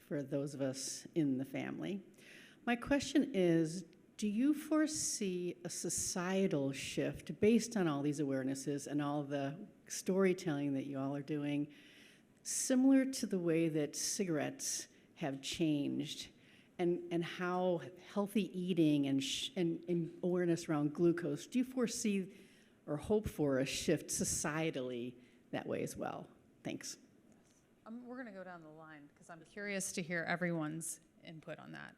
for those of us in the family. My question is, do you foresee a societal shift based on all these awarenesses and all the storytelling that you all are doing, similar to the way that cigarettes have changed and how healthy eating and awareness around glucose, do you foresee or hope for a shift societally that way as well? Thanks. We're going to go down the line because I'm curious to hear everyone's input on that.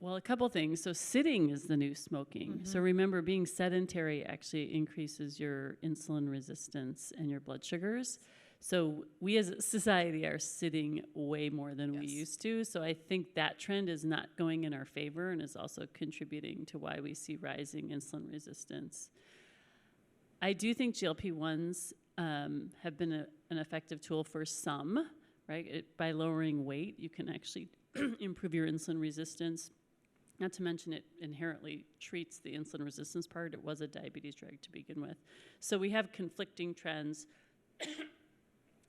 Well, a couple things. So sitting is the new smoking. Mm-hmm. So remember, being sedentary actually increases your insulin resistance and your blood sugars. So we as a society are sitting way more than we used to. So I think that trend is not going in our favor and is also contributing to why we see rising insulin resistance. I do think GLP-1s have been an effective tool for some, right? By lowering weight, you can actually improve your insulin resistance. Not to mention it inherently treats the insulin resistance part. It was a diabetes drug to begin with. So we have conflicting trends.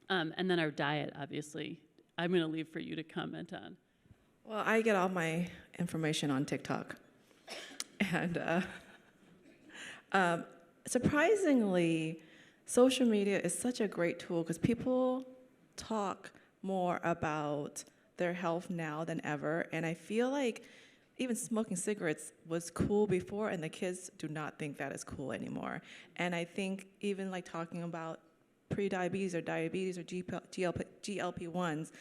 And then our diet, obviously, I'm going to leave for you to comment on. Well, I get all my information on TikTok. And surprisingly, social media is such a great tool because people talk more about their health now than ever. And I feel like even smoking cigarettes was cool before, and the kids do not think that is cool anymore. And I think even like talking about prediabetes or diabetes or GLP-1s,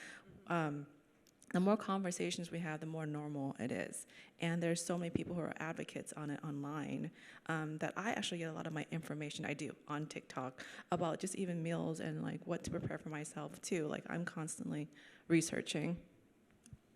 the more conversations we have, the more normal it is. And there's so many people who are advocates on it online that I actually get a lot of my information, I do, on TikTok about just even meals and like what to prepare for myself too. Like I'm constantly researching.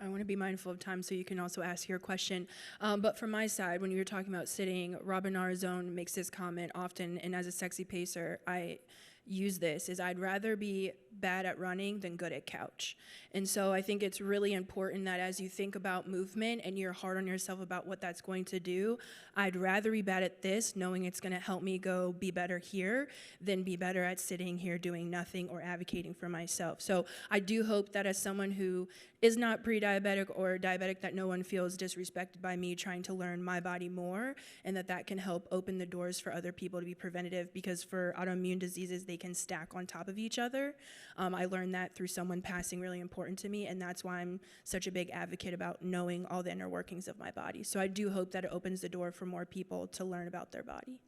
I want to be mindful of time so you can also ask your question. But from my side, when you were talking about sitting, Robin Arizone makes this comment often, and as a sexy pacer, I use this, is I'd rather be bad at running than good at couch. And so I think it's really important that as you think about movement and you're hard on yourself about what that's going to do, I'd rather be bad at this, knowing it's going to help me go be better here, than be better at sitting here doing nothing or advocating for myself. So I do hope that as someone who is not pre-diabetic or diabetic, that no one feels disrespected by me trying to learn my body more, and that can help open the doors for other people to be preventative, because for autoimmune diseases, they can stack on top of each other. I learned that through someone passing, really important to me, and that's why I'm such a big advocate about knowing all the inner workings of my body. So I do hope that it opens the door for more people to learn about their body.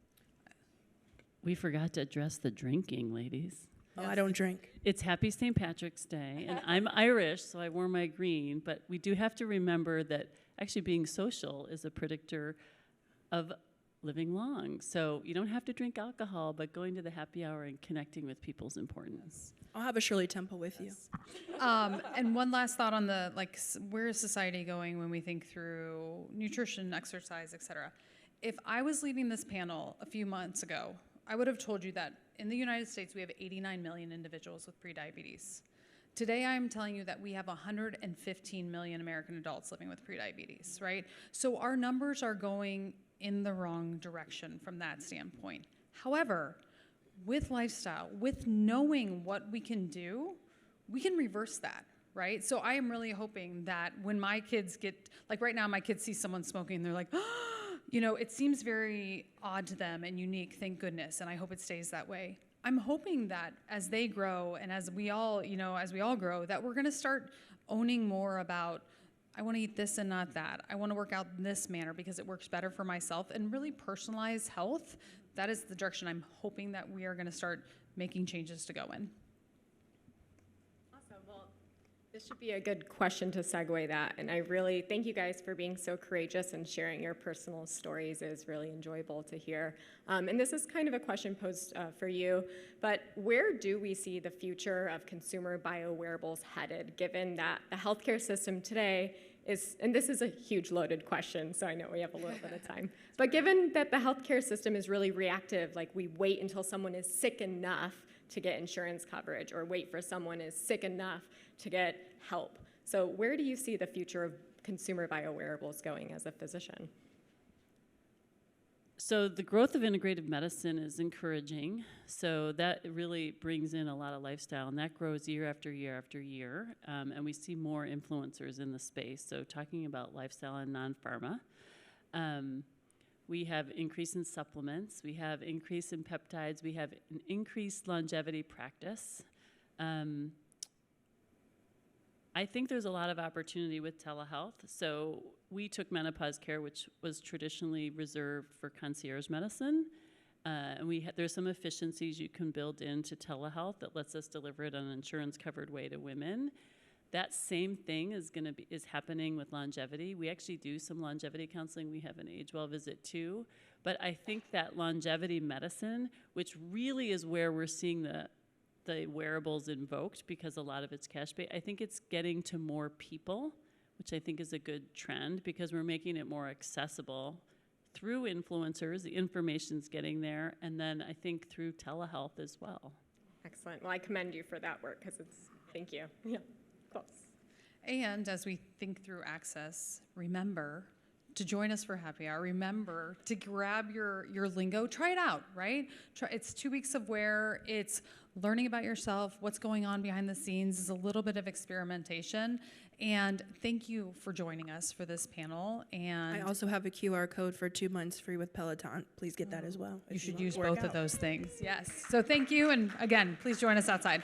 We forgot to address the drinking, ladies. Oh, I don't drink. It's Happy St. Patrick's Day, and I'm Irish, so I wore my green, but we do have to remember that actually being social is a predictor of living long. So you don't have to drink alcohol, but going to the happy hour and connecting with people is important. I'll have a Shirley Temple with you. And one last thought on the, where is society going when we think through nutrition, exercise, et cetera? If I was leading this panel a few months ago, I would have told you that in the United States, we have 89 million individuals with prediabetes. Today, I'm telling you that we have 115 million American adults living with prediabetes, right? So our numbers are going in the wrong direction from that standpoint. However, with lifestyle, with knowing what we can do, we can reverse that, right? So I am really hoping that when my kids get, like right now, my kids see someone smoking, they're like, you know, it seems very odd to them and unique, thank goodness, and I hope it stays that way. I'm hoping that as they grow and as we all grow, that we're gonna start owning more about, I wanna eat this and not that. I wanna work out in this manner because it works better for myself, and really personalize health. That is the direction I'm hoping that we are gonna start making changes to go in. This should be a good question to segue that. And I really thank you guys for being so courageous and sharing your personal stories. It was really enjoyable to hear. And this is kind of a question posed for you, but where do we see the future of consumer biowearables headed, given that the healthcare system today is, and this is a huge loaded question, so I know we have a little bit of time, but given that the healthcare system is really reactive, like we wait until someone is sick enough to get insurance coverage or wait for someone is sick enough to get help. So where do you see the future of consumer biowearables going as a physician? So the growth of integrative medicine is encouraging. So that really brings in a lot of lifestyle, and that grows year after year after year. And we see more influencers in the space. So talking about lifestyle and non-pharma. We have increase in supplements. We have increase in peptides. We have an increased longevity practice. I think there's a lot of opportunity with telehealth. So we took menopause care, which was traditionally reserved for concierge medicine. And there's some efficiencies you can build into telehealth that lets us deliver it in an insurance-covered way to women. That same thing is happening with longevity. We actually do some longevity counseling. We have an age well visit too. But I think that longevity medicine, which really is where we're seeing the wearables invoked because a lot of it's cash-based, I think it's getting to more people, which I think is a good trend because we're making it more accessible through influencers. The information's getting there, and then I think through telehealth as well. Excellent. Well, I commend you for that work because thank you. Yeah, close. And as we think through access, remember to join us for happy hour. Remember to grab your lingo. Try it out, right? It's 2 weeks of wear. It's learning about yourself, what's going on behind the scenes. Is a little bit of experimentation. And thank you for joining us for this panel. And I also have a QR code for 2 months free with Peloton. Please get that as well. You should use both of those things. Yes. So thank you. And again, please join us outside.